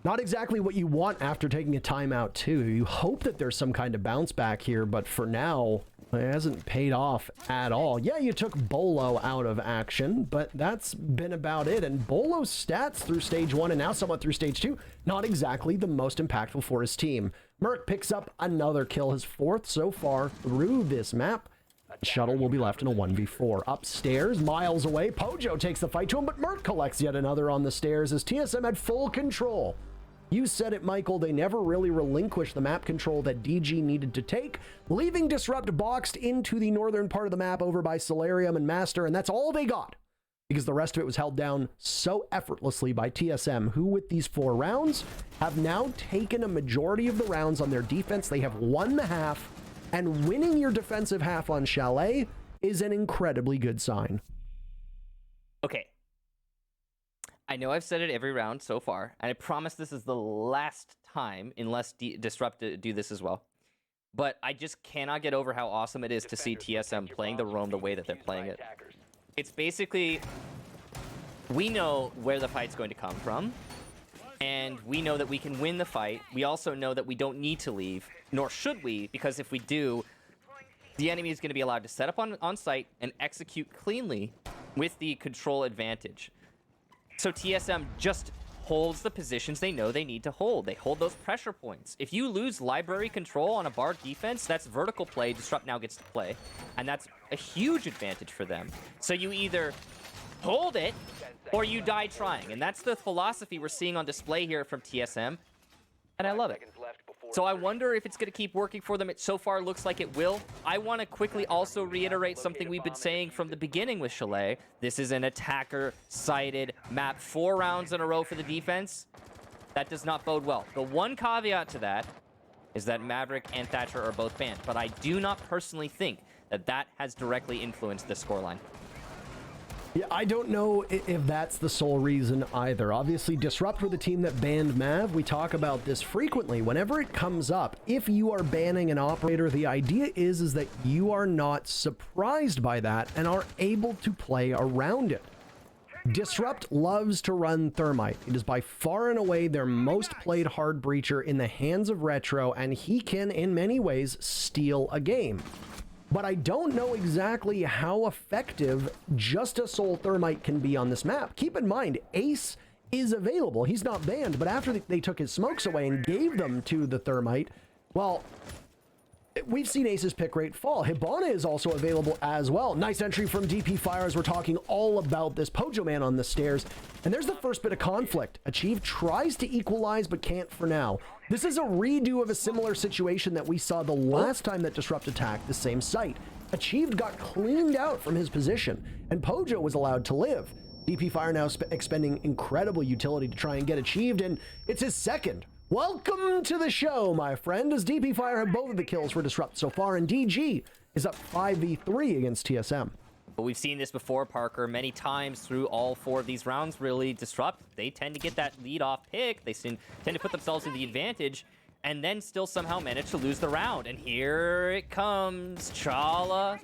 S5: Not exactly what you want after taking a timeout, too. You hope that there's some kind of bounce back here, but for now, it hasn't paid off at all. Yeah, you took Bolo out of action, but that's been about it. And Bolo's stats through stage 1 and now somewhat through stage 2, not exactly the most impactful for his team. Merc picks up another kill, his 4th so far through this map. Shuttle will be left in a 1v4. Upstairs, miles away, Pojo takes the fight to him, but Merc collects yet another on the stairs as TSM had full control. You said it, Michael, they never really relinquished the map control that DG needed to take, leaving Disrupt boxed into the northern part of the map over by Solarium and Master, and that's all they got, because the rest of it was held down so effortlessly by TSM, who with these 4 rounds have now taken a majority of the rounds on their defense. They have won the half, and winning your defensive half on Chalet is an incredibly good sign.
S6: Okay. I know I've said it every round so far, and I promise this is the last time, unless Disrupt do this as well. But I just cannot get over how awesome it is to see TSM playing the roam the way that they're playing it. It's basically, we know where the fight's going to come from, and we know that we can win the fight. We also know that we don't need to leave, nor should we, because if we do, the enemy is going to be allowed to set up on site and execute cleanly with the control advantage. So TSM just holds the positions they know they need to hold. They hold those pressure points. If you lose Library control on a bar defense, that's vertical play. Disrupt now gets to play, and that's a huge advantage for them. So you either hold it or you die trying, and that's the philosophy we're seeing on display here from TSM, and I love it. So I wonder if it's going to keep working for them. It so far looks like it will. I want to quickly also reiterate something we've been saying from the beginning with Chalet. This is an attacker-sided map. 4 rounds in a row for the defense. That does not bode well. The one caveat to that is that Maverick and Thatcher are both banned, but I do not personally think that that has directly influenced the scoreline.
S5: Yeah, I don't know if that's the sole reason either. Obviously, Disrupt were the team that banned Mav. We talk about this frequently. Whenever it comes up, if you are banning an operator, the idea is that you are not surprised by that and are able to play around it. Disrupt loves to run Thermite. It is by far and away their most played hard breacher in the hands of Retro, and he can, in many ways, steal a game. But I don't know exactly how effective just a Soul Thermite can be on this map. Keep in mind, Ace is available. He's not banned, but after they took his smokes away and gave them to the Thermite, well, we've seen Ace's pick rate fall. Hibana is also available as well. Nice entry from DP Fire as we're talking all about this Pojo Man on the stairs. And there's the first bit of conflict. Achieve tries to equalize, but can't for now. This is a redo of a similar situation that we saw the last time that Disrupt attacked the same site. Achieved got cleaned out from his position, and Pojo was allowed to live. DP Fire now expending incredible utility to try and get Achieved, and it's his second. Welcome to the show, my friend, as DP Fire have both of the kills for Disrupt so far, and DG is up 5v3 against TSM.
S6: But we've seen this before, Parker, many times through all 4 of these rounds, really. Disrupt, they tend to get that lead-off pick. They tend to put themselves in the advantage, and then still somehow manage to lose the round. And here it comes, Chala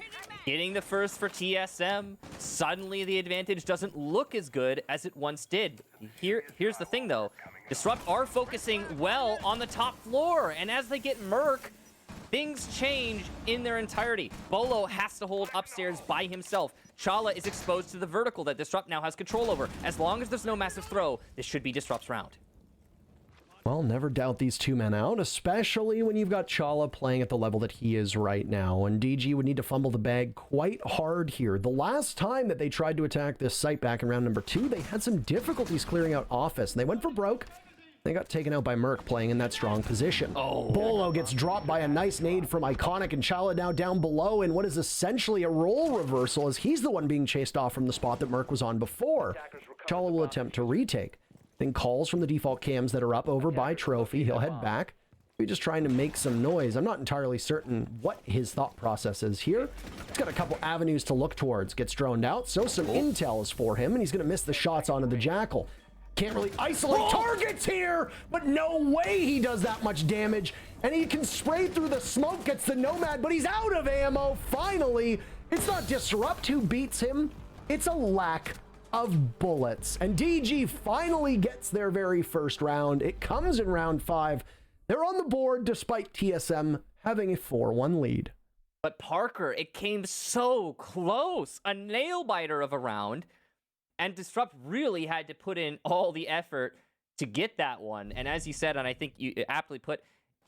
S6: getting the first for TSM. Suddenly the advantage doesn't look as good as it once did. Here's the thing, though. Disrupt are focusing well on the top floor, and as they get Merc, things change in their entirety. Bolo has to hold upstairs by himself. Chala is exposed to the vertical that Disrupt now has control over. As long as there's no massive throw, this should be Disrupt's round.
S5: Well, never doubt these 2 men out, especially when you've got Chala playing at the level that he is right now. And DG would need to fumble the bag quite hard here. The last time that they tried to attack this site back in round number 2, they had some difficulties clearing out Office. And they went for broke. They got taken out by Merc playing in that strong position. Bolo gets dropped by a nice nade from Iconic, and Chala now down below in what is essentially a role reversal as he's the one being chased off from the spot that Merc was on before. Chala will attempt to retake. Then calls from the default cams that are up over by Trophy. He'll head back. He's just trying to make some noise. I'm not entirely certain what his thought process is here. He's got a couple avenues to look towards. Gets droned out, so some intel is for him, and he's going to miss the shots onto the Jackal. Can't really isolate targets here, but no way he does that much damage. And he can spray through the smoke, gets the Nomad, but he's out of ammo. Finally, it's not Disrupt who beats him. It's a lack of bullets. And DG finally gets their very first round. It comes in round 5. They're on the board despite TSM having a 4-1 lead.
S6: But Parker, it came so close. A nail-biter of a round. And Disrupt really had to put in all the effort to get that one. And as you said, and I think you aptly put,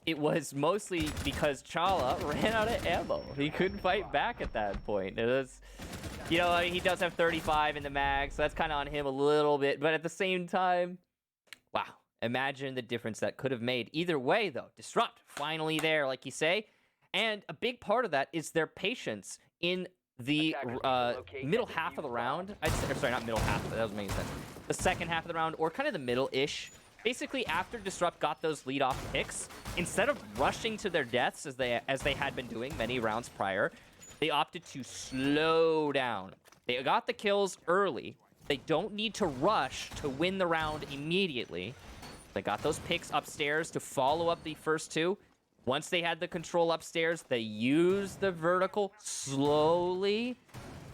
S6: it was mostly because Chala ran out of ammo. He couldn't fight back at that point. It was, you know, he does have 35 in the mag, so that's kind of on him a little bit. But at the same time, wow, imagine the difference that could have made. Either way, though, Disrupt finally there, like you say. And a big part of that is their patience in the middle half of the round. Sorry, not middle half, but that doesn't make sense. The second half of the round, or kind of the middle-ish. Basically, after Disrupt got those lead-off picks, instead of rushing to their deaths as they had been doing many rounds prior, they opted to slow down. They got the kills early. They don't need to rush to win the round immediately. They got those picks upstairs to follow up the first 2. Once they had the control upstairs, they used the vertical slowly,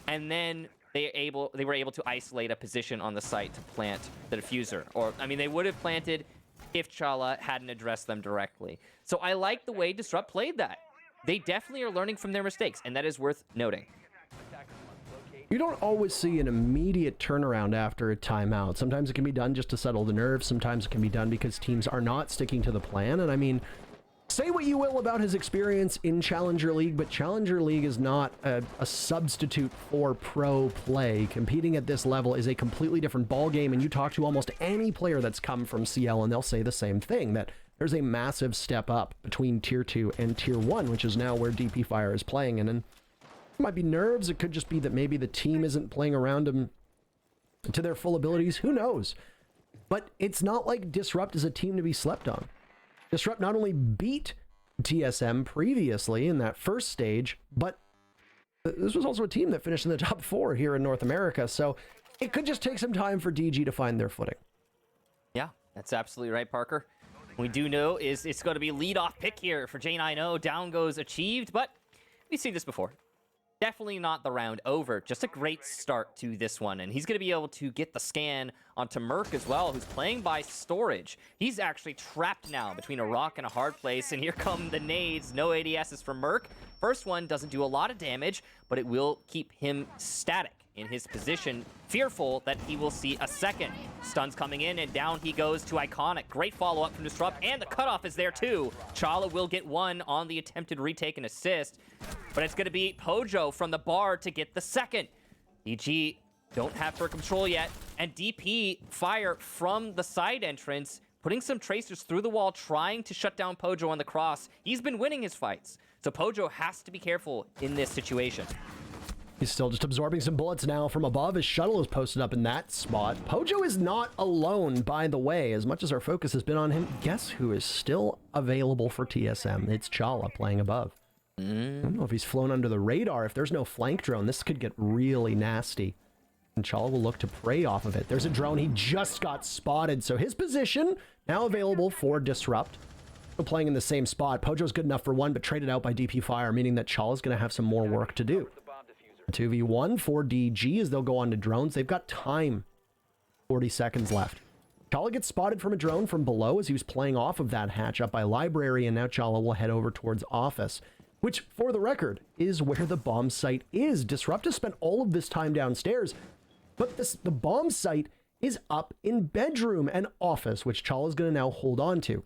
S6: and then they were able to isolate a position on the site to plant the diffuser. Or, I mean, they would have planted if Chala hadn't addressed them directly. So I like the way Disrupt played that. They definitely are learning from their mistakes, and that is worth noting.
S5: You don't always see an immediate turnaround after a timeout. Sometimes it can be done just to settle the nerves. Sometimes it can be done because teams are not sticking to the plan. And I mean, say what you will about his experience in Challenger League, but Challenger League is not a substitute for pro play. Competing at this level is a completely different ballgame, and you talk to almost any player that's come from CL, and they'll say the same thing, that there's a massive step up between Tier 2 and Tier 1, which is now where DP Fire is playing. And it might be nerves. It could just be that maybe the team isn't playing around him to their full abilities. Who knows? But it's not like Disrupt is a team to be slept on. Disrupt not only beat TSM previously in that first stage, but this was also a team that finished in the top 4 here in North America. So it could just take some time for DG to find their footing.
S6: Yeah, that's absolutely right, Parker. We do know is it's going to be lead-off pick here for J90. Down goes Achieved, but we've seen this before. Definitely not the round over. Just a great start to this one. And he's going to be able to get the scan onto Merc as well, who's playing by storage. He's actually trapped now between a rock and a hard place. And here come the nades. No ADSs from Merc. First one doesn't do a lot of damage, but it will keep him static in his position, fearful that he will see a second. Stuns coming in, and down he goes to Iconic. Great follow-up from Disrupt, and the cutoff is there too. Chala will get one on the attempted retake and assist, but it's going to be Pojo from the bar to get the second. DG don't have first control yet, and DP fire from the side entrance, putting some tracers through the wall, trying to shut down Pojo on the cross. He's been winning his fights, so Pojo has to be careful in this situation.
S5: He's still just absorbing some bullets now from above. His shuttle is posted up in that spot. Pojo is not alone, by the way. As much as our focus has been on him, guess who is still available for TSM? It's Chala playing above. I don't know if he's flown under the radar. If there's no flank drone, this could get really nasty. And Chala will look to prey off of it. There's a drone. He just got spotted. So his position now available for Disrupt. Still playing in the same spot. Pojo's good enough for one, but traded out by DP Fire, meaning that Chala's going to have some more work to do. 2v1 for DG as they'll go on to drones. They've got time. 40 seconds left. Chala gets spotted from a drone from below as he was playing off of that hatch up by Library, and now Chala will head over towards Office, which, for the record, is where the bomb site is. Disrupt has spent all of this time downstairs, but the bomb site is up in Bedroom and Office, which Chala is going to now hold on to.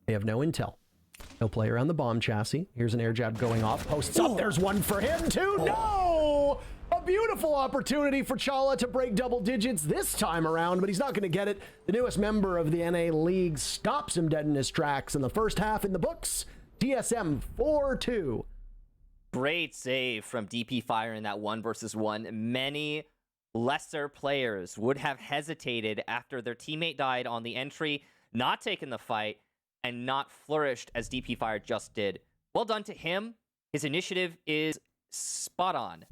S5: They have no intel. He'll play around the bomb chassis. Here's an air jab going off. Posts up. There's one for him, too. No! A beautiful opportunity for Chala to break double digits this time around, but he's not going to get it. The newest member of the NA League stops him dead in his tracks in the first half in the books. TSM 4-2.
S6: Great save from DP Fire in that 1 versus 1. Many lesser players would have hesitated after their teammate died on the entry, not taken the fight, and not flourished as DP Fire just did. Well done to him. His initiative is spot on.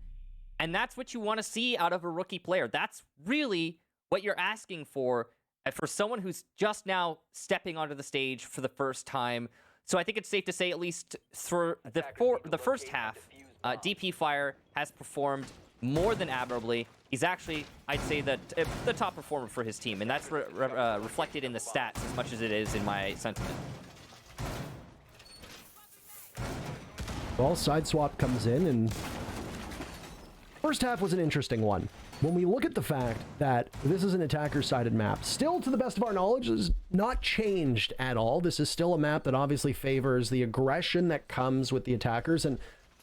S6: And that's what you want to see out of a rookie player. That's really what you're asking for someone who's just now stepping onto the stage for the first time. So I think it's safe to say, at least for the first half, DP Fire has performed more than admirably. He's actually, I'd say, the top performer for his team, and that's reflected in the stats as much as it is in my sentiment.
S5: Well, side swap comes in, and first half was an interesting one. When we look at the fact that this is an attacker-sided map, still, to the best of our knowledge, is not changed at all. This is still a map that obviously favors the aggression that comes with the attackers, and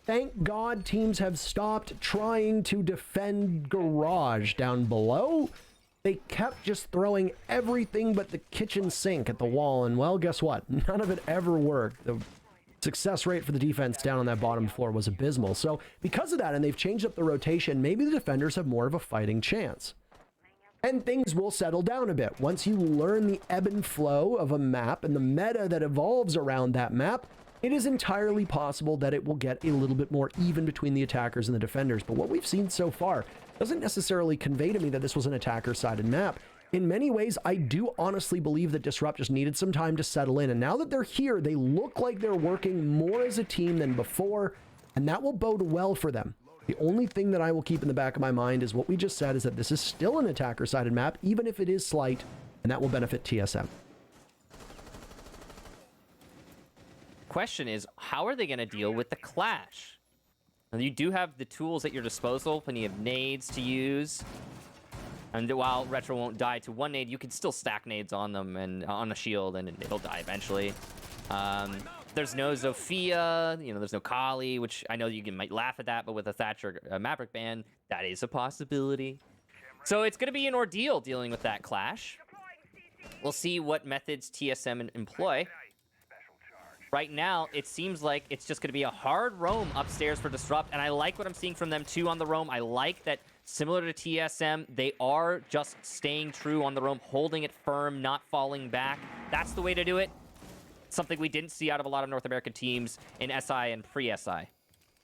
S5: thank God teams have stopped trying to defend Garage down below. They kept just throwing everything but the kitchen sink at the wall, and well, guess what? None of it ever worked. The success rate for the defense down on that bottom floor was abysmal. So because of that, and they've changed up the rotation, maybe the defenders have more of a fighting chance. And things will settle down a bit. Once you learn the ebb and flow of a map and the meta that evolves around that map, it is entirely possible that it will get a little bit more even between the attackers and the defenders. But what we've seen so far doesn't necessarily convey to me that this was an attacker-sided map. In many ways, I do honestly believe that Disrupt just needed some time to settle in. And now that they're here, they look like they're working more as a team than before, and that will bode well for them. The only thing that I will keep in the back of my mind is what we just said, is that this is still an attacker-sided map, even if it is slight, and that will benefit TSM.
S6: Question is, how are they going to deal with the clash? Now, you do have the tools at your disposal, plenty of nades to use. And while Retro won't die to one nade, you can still stack nades on them and on a shield, and it'll die eventually. There's no Zofia, there's no Kali, which I know you might laugh at that, but with a Thatcher Maverick ban, that is a possibility. So it's going to be an ordeal dealing with that clash. We'll see what methods TSM employ. Right now, it seems like it's just going to be a hard roam upstairs for Disrupt, and I like what I'm seeing from them too on the roam. I like that, similar to TSM, they are just staying true on the roam, holding it firm, not falling back. That's the way to do it. Something we didn't see out of a lot of North American teams in SI and pre-SI.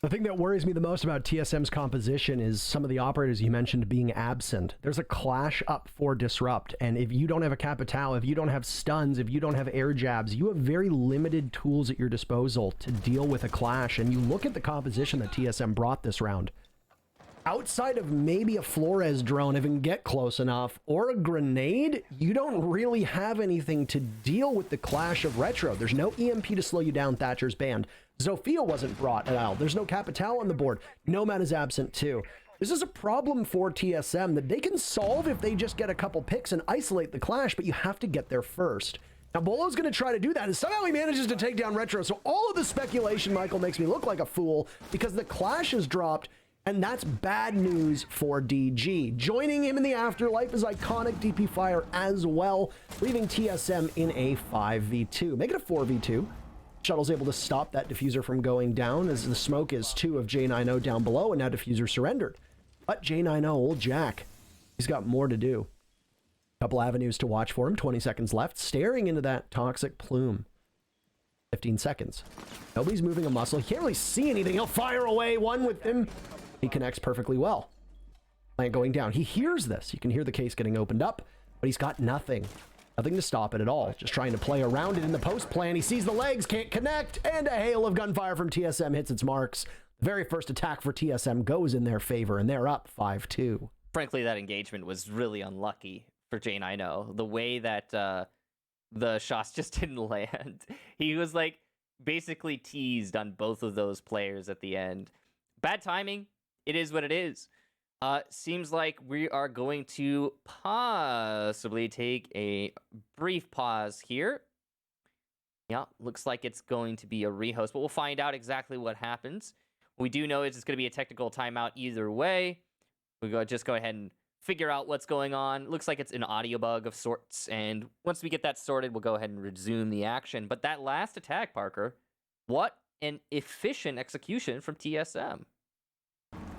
S5: The thing that worries me the most about TSM's composition is some of the operators you mentioned being absent. There's a clash up for Disrupt, and if you don't have a Capitao, if you don't have stuns, if you don't have air jabs, you have very limited tools at your disposal to deal with a clash. And you look at the composition that TSM brought this round. Outside of maybe a Flores drone, if it can get close enough, or a grenade, you don't really have anything to deal with the clash of Retro. There's no EMP to slow you down. Thatcher's banned. Zofia wasn't brought at all. There's no Capitao on the board. Nomad is absent too. This is a problem for TSM that they can solve if they just get a couple picks and isolate the clash, but you have to get there first. Now, Bolo's going to try to do that, and somehow he manages to take down Retro. So all of the speculation, Michael, makes me look like a fool because the clash is dropped, and that's bad news for DG. Joining him in the afterlife is iconic DP Fire as well, leaving TSM in a 5v2. Make it a 4v2. Shuttle's able to stop that diffuser from going down as the smoke is 2 of J90 down below, and now diffuser surrendered. But J90, old Jack, he's got more to do. Couple avenues to watch for him. 20 seconds left. Staring into that toxic plume. 15 seconds. Nobody's moving a muscle. He can't really see anything. He'll fire away. One with him. He connects perfectly well. Plant going down. He hears this. You can hear the case getting opened up, but he's got nothing. Nothing to stop it at all. Just trying to play around it in the post plan. He sees the legs, can't connect, and a hail of gunfire from TSM hits its marks. The very first attack for TSM goes in their favor, and they're up 5-2.
S6: Frankly, that engagement was really unlucky for J90. The way that the shots just didn't land. He was like basically teased on both of those players at the end. Bad timing. It is what it is. Seems like we are going to possibly take a brief pause here. Yeah, looks like it's going to be a rehost, but we'll find out exactly what happens. What we do know is it's going to be a technical timeout either way. Just go ahead and figure out what's going on. Looks like it's an audio bug of sorts, and once we get that sorted, we'll go ahead and resume the action. But that last attack, Parker, what an efficient execution from TSM.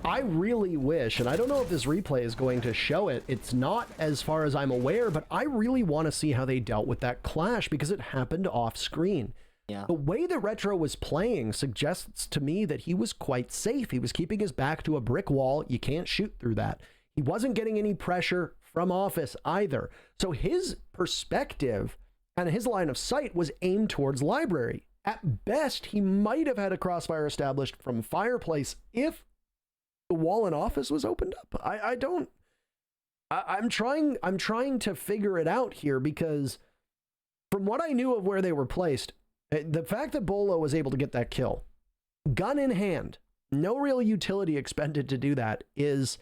S5: I really wish, and I don't know if this replay is going to show it, it's not as far as I'm aware, but I really want to see how they dealt with that clash because it happened off screen.
S6: Yeah.
S5: The way that Retro was playing suggests to me that he was quite safe. He was keeping his back to a brick wall. You can't shoot through that. He wasn't getting any pressure from office either. So his perspective and his line of sight was aimed towards library. At best, he might have had a crossfire established from fireplace if the wall in office was opened up. I'm trying to figure it out here because from what I knew of where they were placed, the fact that Bolo was able to get that kill, gun in hand, no real utility expended to do that, is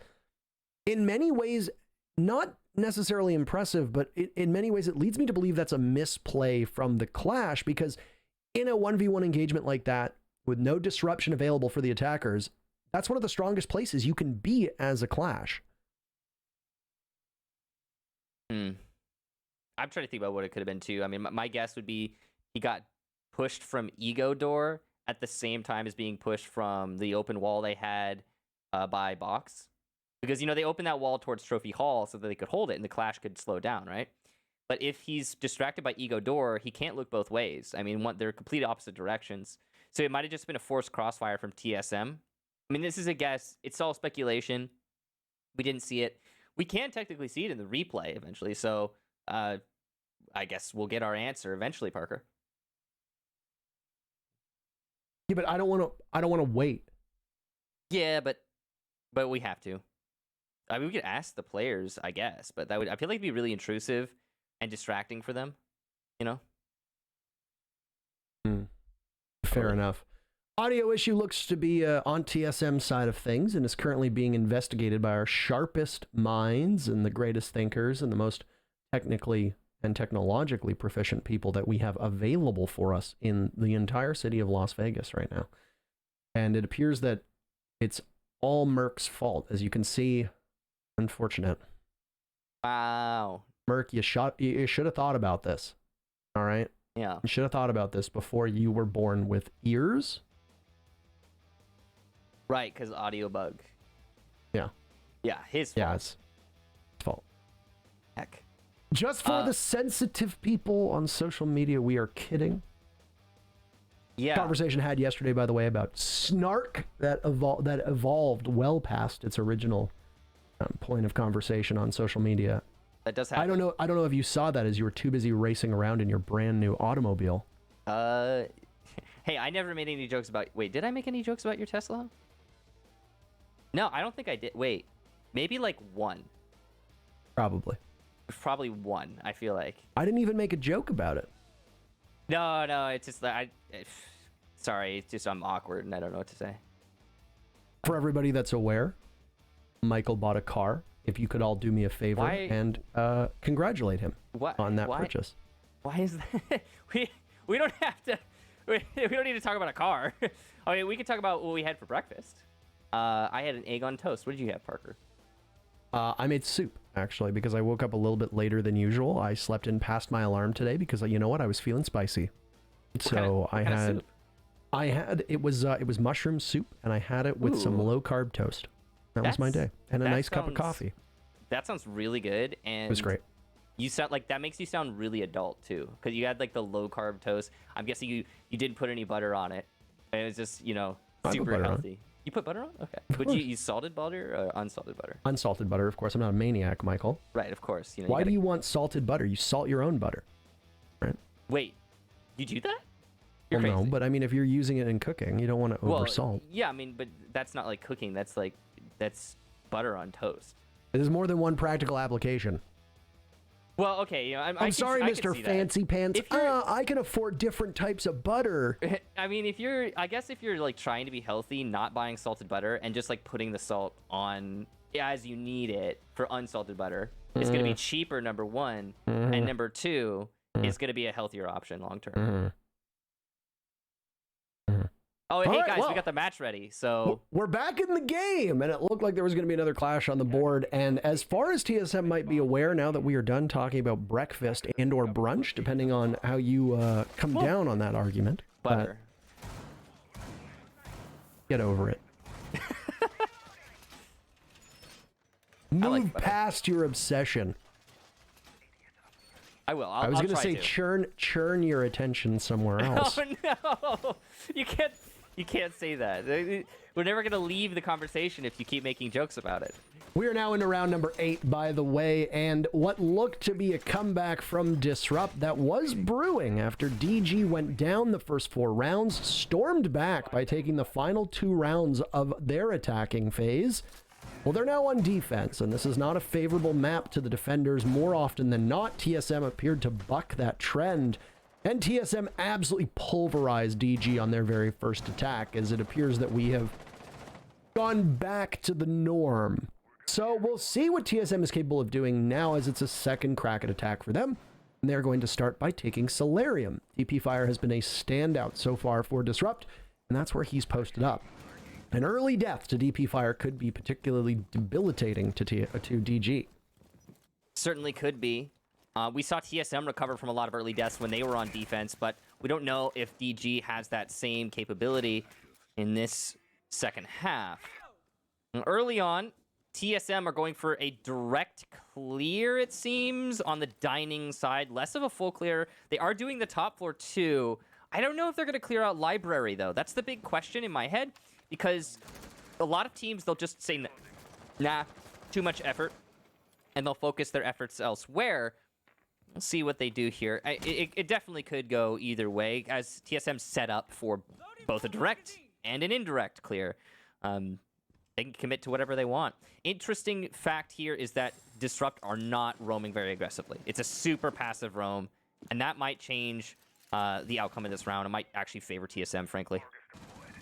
S5: in many ways not necessarily impressive, but in many ways it leads me to believe that's a misplay from the clash, because in a 1v1 engagement like that, with no disruption available for the attackers, that's one of the strongest places you can be as a clash.
S6: I'm trying to think about what it could have been too. I mean, my guess would be he got pushed from Ego Door at the same time as being pushed from the open wall they had by Box. Because, they opened that wall towards Trophy Hall so that they could hold it and the clash could slow down, right? But if he's distracted by Ego Door, he can't look both ways. I mean, they're complete opposite directions. So it might have just been a forced crossfire from TSM. I mean, this is a guess. It's all speculation. We didn't see it. We can technically see it in the replay eventually. So I guess we'll get our answer eventually, Parker.
S5: Yeah, but I don't want to wait.
S6: Yeah, but we have to. I mean, we could ask the players, I guess, but I feel like it'd be really intrusive and distracting for them,
S5: Fair enough. Audio issue looks to be on TSM side of things and is currently being investigated by our sharpest minds and the greatest thinkers and the most technically and technologically proficient people that we have available for us in the entire city of Las Vegas right now. And it appears that it's all Merc's fault. As you can see, unfortunate.
S6: Wow.
S5: Merc, you should have thought about this. All right?
S6: Yeah.
S5: You should have thought about this before you were born with ears.
S6: Right, because audio bug.
S5: Yeah.
S6: Yeah, his fault.
S5: Yeah, it's his fault.
S6: Heck.
S5: Just for the sensitive people on social media, we are kidding.
S6: Yeah.
S5: Conversation had yesterday, by the way, about snark that evolved well past its original point of conversation on social media.
S6: That does happen.
S5: I don't know if you saw that as you were too busy racing around in your brand new automobile.
S6: Hey, I never made any jokes about... Wait, did I make any jokes about your Tesla? No, I don't think I did. Wait, maybe like one.
S5: Probably
S6: one, I feel like.
S5: I didn't even make a joke about it.
S6: No, it's just that sorry, it's just I'm awkward and I don't know what to say.
S5: For everybody that's aware, Michael bought a car. If you could all do me a favor and congratulate him on that purchase.
S6: Why is that? We don't have to. We don't need to talk about a car. I mean, we can talk about what we had for breakfast. I had an egg on toast. What did you have, Parker?
S5: I made soup, actually, because I woke up a little bit later than usual. I slept in past my alarm today because, you know what, I was feeling spicy. So
S6: what kind of soup?
S5: It was mushroom soup, and I had it with some low-carb toast. That was my day. And a nice cup of coffee.
S6: That sounds really good. And
S5: it was great.
S6: You sound like that makes you sound really adult too, because you had like the low-carb toast. I'm guessing you didn't put any butter on it. And it was just, you know, super healthy. You put butter on? Okay. Would you use salted butter or unsalted butter?
S5: Unsalted butter, of course. I'm not a maniac, Michael.
S6: Right, of course. You know,
S5: Why do you want salted butter? You salt your own butter, right?
S6: Wait, you do that?
S5: Well, no, but I mean, if you're using it in cooking, you don't want to over-salt.
S6: Yeah, I mean, but that's not like cooking. That's butter on toast.
S5: There's more than one practical application.
S6: Well, okay, you know,
S5: I'm sorry, Mr. Fancy Pants. I can afford different types of butter.
S6: I mean, I guess if you're like trying to be healthy, not buying salted butter and just like putting the salt on as you need it for unsalted butter, it's going to be cheaper, number one, and number two, it's going to be a healthier option long term. Oh, hey guys, we got the match ready. So
S5: we're back in the game, and it looked like there was going to be another clash on the board. And as far as TSM might be aware, now that we are done talking about breakfast and/or brunch, depending on how you come down on that argument,
S6: butter.
S5: Get over it. Move past your obsession.
S6: I will.
S5: I was going to say churn your attention somewhere else.
S6: Oh no! You can't say that. We're never going to leave the conversation if you keep making jokes about it.
S5: We are now into round number 8, by the way, and what looked to be a comeback from Disrupt that was brewing after DG went down the first 4 rounds, stormed back by taking the final 2 rounds of their attacking phase. Well, they're now on defense, and this is not a favorable map to the defenders. More often than not, TSM appeared to buck that trend, and TSM absolutely pulverized DG on their very first attack, as it appears that we have gone back to the norm. So we'll see what TSM is capable of doing now, as it's a second crack at attack for them. And they're going to start by taking Solarium. TP Fire has been a standout so far for Disrupt, and that's where he's posted up. An early death to DP Fire could be particularly debilitating to DG.
S6: Certainly could be. We saw TSM recover from a lot of early deaths when they were on defense, but we don't know if DG has that same capability in this second half. Early on, TSM are going for a direct clear, it seems, on the dining side. Less of a full clear. They are doing the top floor too. I don't know if they're going to clear out library, though. That's the big question in my head, because a lot of teams, they'll just say, nah, too much effort, and they'll focus their efforts elsewhere. We'll see what they do here. It definitely could go either way, as TSM set up for both a direct and an indirect clear. They can commit to whatever they want. Interesting fact here is that Disrupt are not roaming very aggressively. It's a super passive roam, and that might change the outcome of this round. It might actually favor TSM, frankly.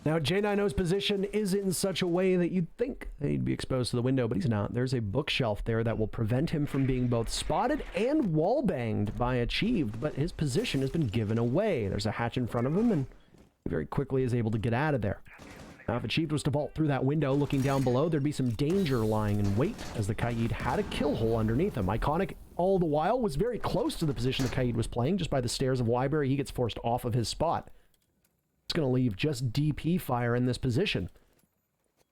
S5: Now, J9O's position is in such a way that you'd think that he'd be exposed to the window, but he's not. There's a bookshelf there that will prevent him from being both spotted and wallbanged by Achieved, but his position has been given away. There's a hatch in front of him, and he very quickly is able to get out of there. Now, if Achieved was to vault through that window, looking down below, there'd be some danger lying in wait, as the Kaid had a kill hole underneath him. Iconic, all the while, was very close to the position the Kaid was playing. Just by the stairs of Library, he gets forced off of his spot. It's going to leave just DP Fire in this position.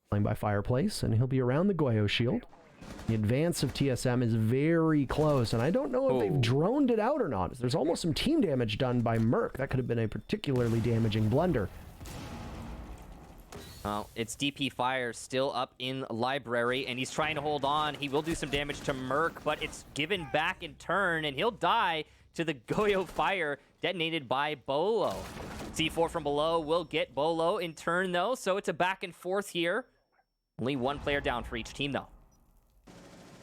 S5: Playing by Fireplace, and he'll be around the Goyo shield. The advance of TSM is very close, and I don't know if they've droned it out or not. There's almost some team damage done by Merc. That could have been a particularly damaging blunder.
S6: Well, it's DP Fire still up in Library, and he's trying to hold on. He will do some damage to Merc, but it's given back in turn, and he'll die to the Goyo Fire detonated by Bolo. C4 from below will get Bolo in turn, though, so it's a back and forth here. Only one player down for each team, though.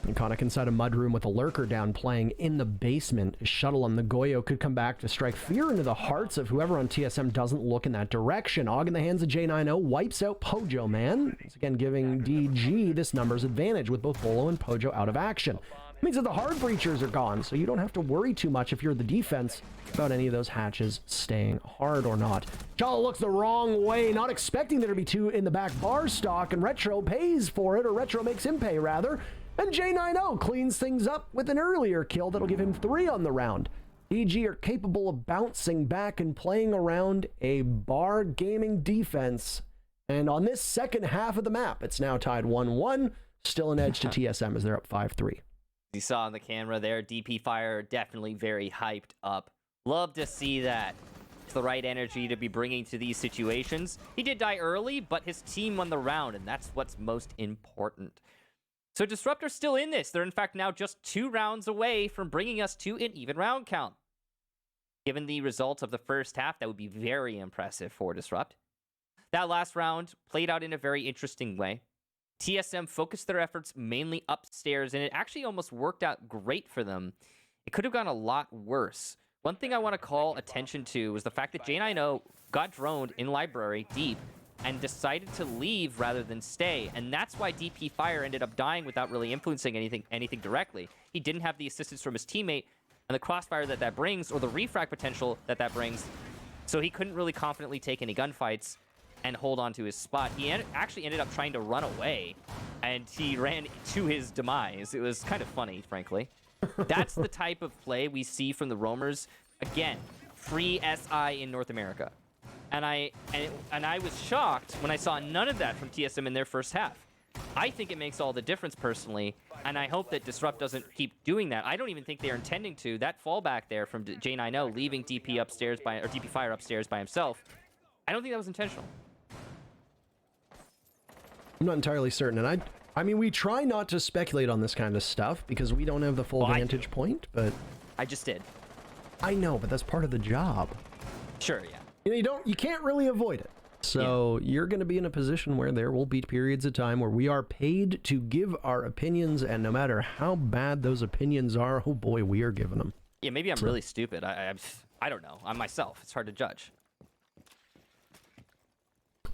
S5: Iconic inside a mudroom with a lurker down playing in the basement. A shuttle on the Goyo could come back to strike fear into the hearts of whoever on TSM doesn't look in that direction. Og in the hands of J90 wipes out Pojo, man. Once again giving DG this numbers advantage with both Bolo and Pojo out of action. It means that the hard breachers are gone, so you don't have to worry too much if you're the defense about any of those hatches staying hard or not. Chala looks the wrong way, not expecting there to be two in the back bar stock, and Retro pays for it, or Retro makes him pay rather. And J90 cleans things up with an earlier kill that'll give him 3 on the round. DG are capable of bouncing back and playing around a bar gaming defense. And on this second half of the map, it's now tied 1-1. Still an edge to TSM as they're up 5-3.
S6: You saw on the camera there, DP Fire definitely very hyped up. Love to see that. It's the right energy to be bringing to these situations. He did die early, but his team won the round, and that's what's most important. So Disruptor's still in this. They're in fact now just 2 rounds away from bringing us to an even round count. Given the results of the first half, that would be very impressive for Disrupt. That last round played out in a very interesting way. TSM focused their efforts mainly upstairs, and it actually almost worked out great for them. It could have gone a lot worse. One thing I want to call attention to was the fact that J90 got droned in library deep and decided to leave rather than stay, and that's why DP Fire ended up dying without really influencing anything directly. He didn't have the assistance from his teammate and the crossfire that brings, or the refrag potential that brings, so he couldn't really confidently take any gunfights and hold on to his spot. He actually ended up trying to run away, and he ran to his demise. It was kind of funny, frankly. That's the type of play we see from the roamers. Again, free SI in North America. And I was shocked when I saw none of that from TSM in their first half. I think it makes all the difference personally, and I hope that Disrupt doesn't keep doing that. I don't even think they're intending to. That fallback there from J90 leaving DP Fire upstairs by himself, I don't think that was intentional.
S5: I'm not entirely certain, and I mean, we try not to speculate on this kind of stuff because we don't have the full vantage point, but
S6: I just did.
S5: I know, but that's part of the job.
S6: Sure, yeah.
S5: You know, you can't really avoid it. So you're going to be in a position where there will be periods of time where we are paid to give our opinions, and no matter how bad those opinions are, oh boy, we are giving them.
S6: Yeah, maybe I'm really stupid. I don't know. I'm myself. It's hard to judge.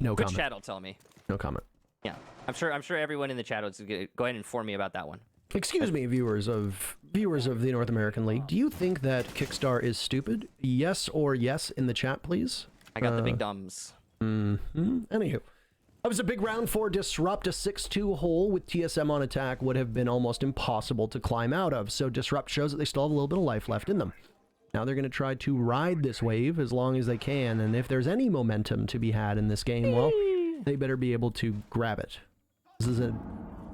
S5: No
S6: Good
S5: comment.
S6: chat will tell me.
S5: No comment.
S6: Yeah, I'm sure everyone in the chat will go ahead and inform me about that one.
S5: Excuse me, viewers of the North American League. Do you think that Kickstar is stupid? Yes or yes in the chat, please.
S6: I got the big dumbs.
S5: Anywho, that was a big round for Disrupt. A 6-2 hole with TSM on attack would have been almost impossible to climb out of. So Disrupt shows that they still have a little bit of life left in them. Now they're going to try to ride this wave as long as they can, and if there's any momentum to be had in this game, well, they better be able to grab it. This is a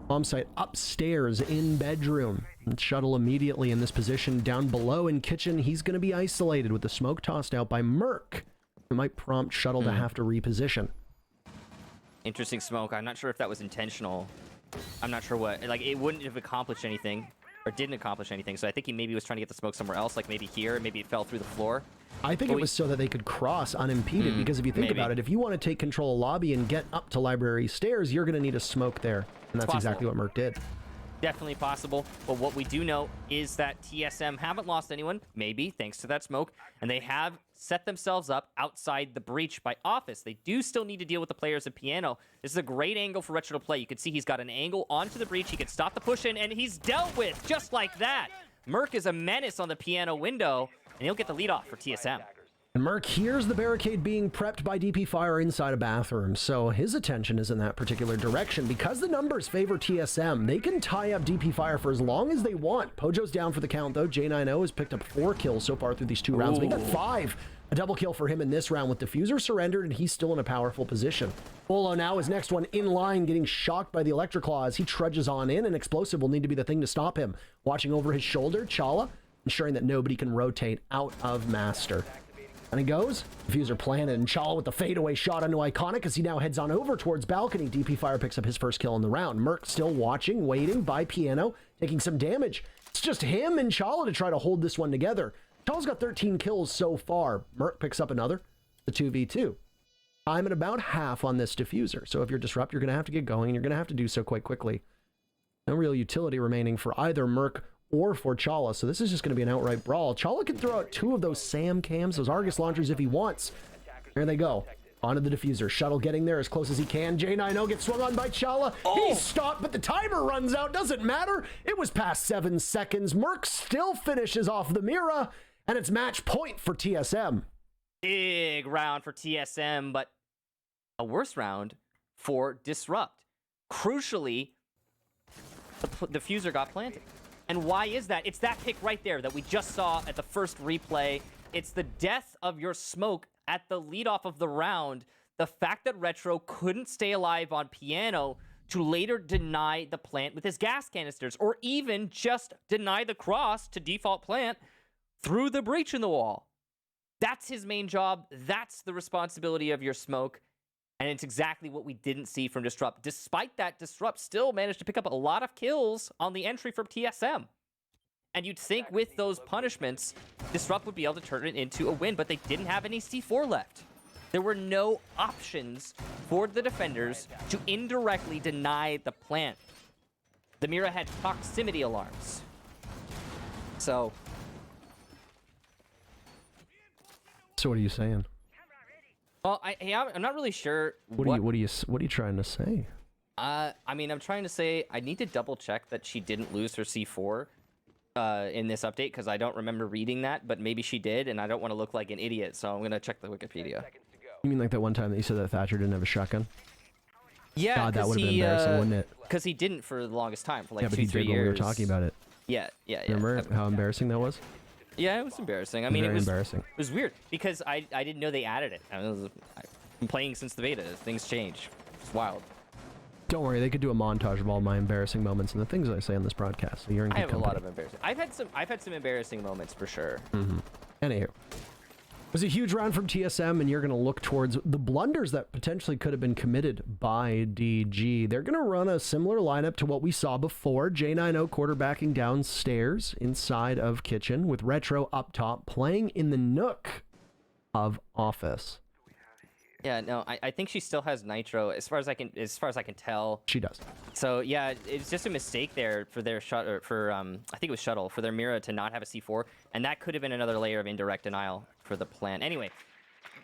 S5: bomb site upstairs in bedroom. And Shuttle immediately in this position down below in kitchen. He's going to be isolated with the smoke tossed out by Merc. It might prompt Shuttle to have to reposition.
S6: Interesting smoke. I'm not sure if that was intentional. I'm not sure what. Like, it wouldn't have accomplished anything, or didn't accomplish anything. So I think he maybe was trying to get the smoke somewhere else, like maybe here. Maybe it fell through the floor.
S5: I think it was so that they could cross unimpeded, because if you think about it, if you want to take control of lobby and get up to library stairs, you're going to need a smoke there. And that's exactly what Merc did.
S6: Definitely possible, but what we do know is that TSM haven't lost anyone, maybe thanks to that smoke, and they have set themselves up outside the breach by Office. They do still need to deal with the players of Piano. This is a great angle for Retro to play. You can see he's got an angle onto the breach. He can stop the push in, and he's dealt with just like that. Merc is a menace on the Piano window, and he'll get the lead off for TSM.
S5: And Merc hears the barricade being prepped by DP Fire inside a bathroom, so his attention is in that particular direction. Because the numbers favor TSM, they can tie up DP Fire for as long as they want. Pojo's down for the count, though. J90 has picked up 4 kills so far through these 2 rounds. Making that 5. A double kill for him in this round with Diffuser surrendered, and he's still in a powerful position. Bolo now is next one in line, getting shocked by the Electroclaw as he trudges on in, and Explosive will need to be the thing to stop him. Watching over his shoulder, Chala, ensuring that nobody can rotate out of Master. And he goes, Diffuser planted, and Chala with the fadeaway shot onto Iconic as he now heads on over towards Balcony. DP Fire picks up his first kill in the round. Merc still watching, waiting by Piano, taking some damage. It's just him and Chala to try to hold this one together. Chala's got 13 kills so far. Merc picks up another, the 2v2. I'm at about half on this Diffuser, so if you're Disrupt, you're going to have to get going, and you're going to have to do so quite quickly. No real utility remaining for either Merc or for Chala, so this is just going to be an outright brawl. Chala can throw out 2 of those SAM cams, those Argus launchers if he wants. There they go. Onto the diffuser. Shuttle getting there as close as he can. J90 gets swung on by Chala. He's stopped, but the timer runs out. Doesn't matter. It was past 7 seconds. Merc still finishes off the Mira, and it's match point for TSM.
S6: Big round for TSM, but a worse round for Disrupt. Crucially, the diffuser got planted. And why is that? It's that pick right there that we just saw at the first replay. It's the death of your smoke at the leadoff of the round. The fact that Retro couldn't stay alive on Piano to later deny the plant with his gas canisters, or even just deny the cross to default plant through the breach in the wall. That's his main job. That's the responsibility of your smoke. And it's exactly what we didn't see from Disrupt. Despite that, Disrupt still managed to pick up a lot of kills on the entry from TSM. And you'd think with those punishments, Disrupt would be able to turn it into a win, but they didn't have any C4 left. There were no options for the defenders to indirectly deny the plant. The Mira had proximity alarms. So
S5: what are you saying?
S6: well, I'm not really sure
S5: What are you trying to say?
S6: I mean, I'm trying to say I need to double check that she didn't lose her C4 in this update, because I don't remember reading that, but maybe she did, and I don't want to look like an idiot, so I'm going to check the Wikipedia.
S5: You mean like that one time that you said that Thatcher didn't have a shotgun?
S6: Yeah,
S5: God, that would have been embarrassing, wouldn't it?
S6: Because he didn't for the longest time, for like
S5: Yeah, but
S6: 2-3
S5: he
S6: years.
S5: did when we were talking about it.
S6: Yeah.
S5: Remember how embarrassing that was?
S6: Yeah, it was embarrassing. I mean,
S5: Very
S6: it was
S5: embarrassing.
S6: It was weird because I didn't know they added it. I've been playing since the beta. Things change. It's wild.
S5: Don't worry, they could do a montage of all my embarrassing moments and the things I say on this broadcast. So you're in good
S6: I have
S5: company.
S6: a lot of embarrassing. I've had some embarrassing moments for sure.
S5: Anywho, it was a huge round from TSM, and you're going to look towards the blunders that potentially could have been committed by DG. They're going to run a similar lineup to what we saw before. J90 quarterbacking downstairs inside of Kitchen, with Retro up top playing in the nook of Office.
S6: Yeah, no, I think she still has Nitro as far as I can tell.
S5: She does.
S6: So yeah, it's just a mistake there for their shot, or for I think it was Shuttle, for their Mira to not have a C4, and that could have been another layer of indirect denial for the plan. Anyway,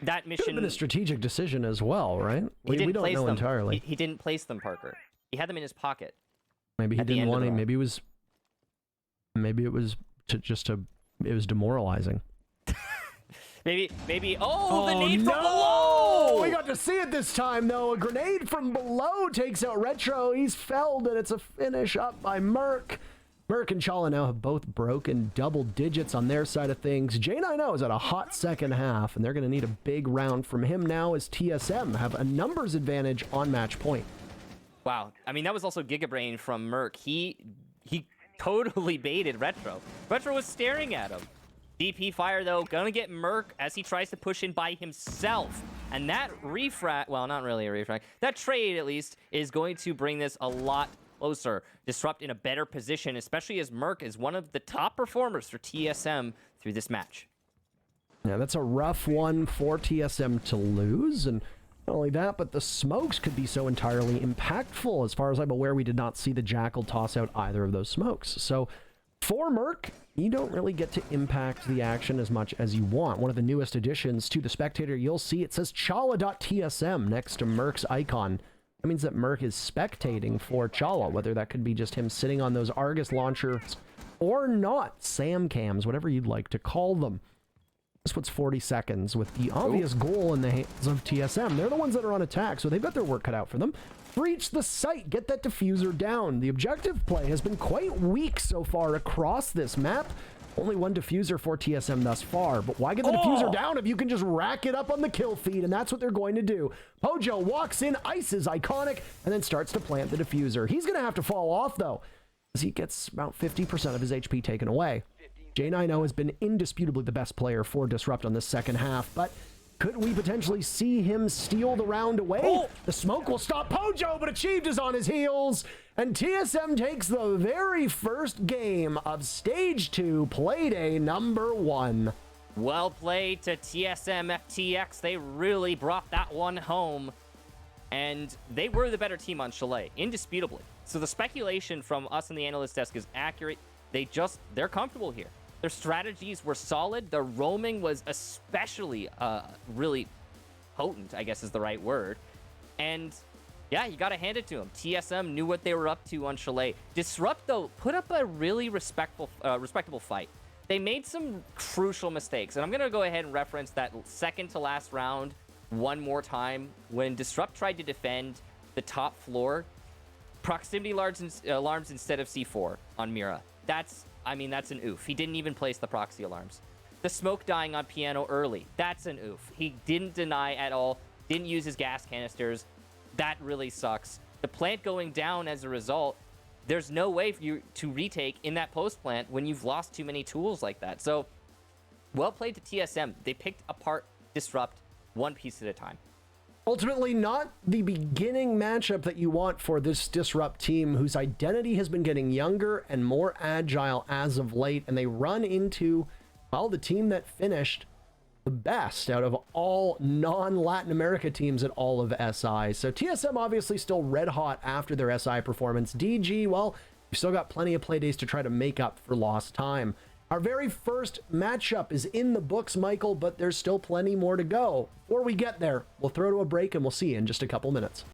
S6: that mission
S5: Could have been a strategic decision as well, right? We don't know
S6: them.
S5: entirely.
S6: He didn't place them, Parker. He had them in his pocket.
S5: Maybe he
S6: at the
S5: didn't
S6: end of
S5: want
S6: the
S5: to.
S6: round.
S5: Maybe it was it was demoralizing.
S6: Maybe. Oh, the nade
S5: no!
S6: from below!
S5: We got to see it this time, though. A grenade from below takes out Retro. He's felled, and it's a finish up by Merc. Merc and Chala now have both broken double digits on their side of things. J90 is at a hot second half, and they're going to need a big round from him now as TSM have a numbers advantage on match point.
S6: Wow. I mean, that was also Gigabrain from Merc. He totally baited Retro. Retro was staring at him. DP fire, though, gonna get Merc as he tries to push in by himself. And that well, not really a refrag. That trade, at least, is going to bring this a lot closer. Disrupt in a better position, especially as Merc is one of the top performers for TSM through this match.
S5: Yeah, that's a rough one for TSM to lose. And not only that, but the smokes could be so entirely impactful. As far as I'm aware, we did not see the Jackal toss out either of those smokes. So for Merc, you don't really get to impact the action as much as you want. One of the newest additions to the Spectator, you'll see it says Chala.tsm next to Merc's icon. That means that Merc is spectating for Chala, whether that could be just him sitting on those Argus launchers or not. Sam cams, whatever you'd like to call them. This puts 40 seconds with the obvious goal in the hands of TSM. They're the ones that are on attack, so they've got their work cut out for them. Breach the site, get that diffuser down. The objective play has been quite weak so far across this map. Only one diffuser for TSM thus far, but why get the diffuser down if you can just rack it up on the kill feed? And that's what they're going to do. Pojo walks in, ices Iconic, and then starts to plant the diffuser. He's going to have to fall off, though, as he gets about 50% of his HP taken away. J90 has been indisputably the best player for Disrupt on the second half, but could we potentially see him steal the round away? The smoke will stop Pojo, but Achieved is on his heels, and TSM takes the very first game of Stage 2 Playday number 1.
S6: Well played to TSM FTX. They really brought that one home. And they were the better team on Chalet, indisputably. So the speculation from us on the analyst desk is accurate. They're comfortable here. Their strategies were solid. Their roaming was especially really potent, I guess is the right word. And yeah, you got to hand it to them. TSM knew what they were up to on Chalet. Disrupt, though, put up a really respectable fight. They made some crucial mistakes. And I'm going to go ahead and reference that second to last round one more time. When Disrupt tried to defend the top floor, proximity alarms instead of C4 on Mira. That's an oof. He didn't even place the proxy alarms. The smoke dying on Piano early. That's an oof. He didn't deny at all. Didn't use his gas canisters. That really sucks. The plant going down as a result, there's no way for you to retake in that post plant when you've lost too many tools like that. So, well played to TSM. They picked apart Disrupt one piece at a time.
S5: Ultimately, not the beginning matchup that you want for this Disrupt team, whose identity has been getting younger and more agile as of late, and they run into, well, the team that finished the best out of all non-Latin America teams at all of SI. So TSM obviously still red hot after their SI performance. DG, well, you've still got plenty of play days to try to make up for lost time. Our very first matchup is in the books, Michael, but there's still plenty more to go. Before we get there, we'll throw to a break and we'll see you in just a couple minutes.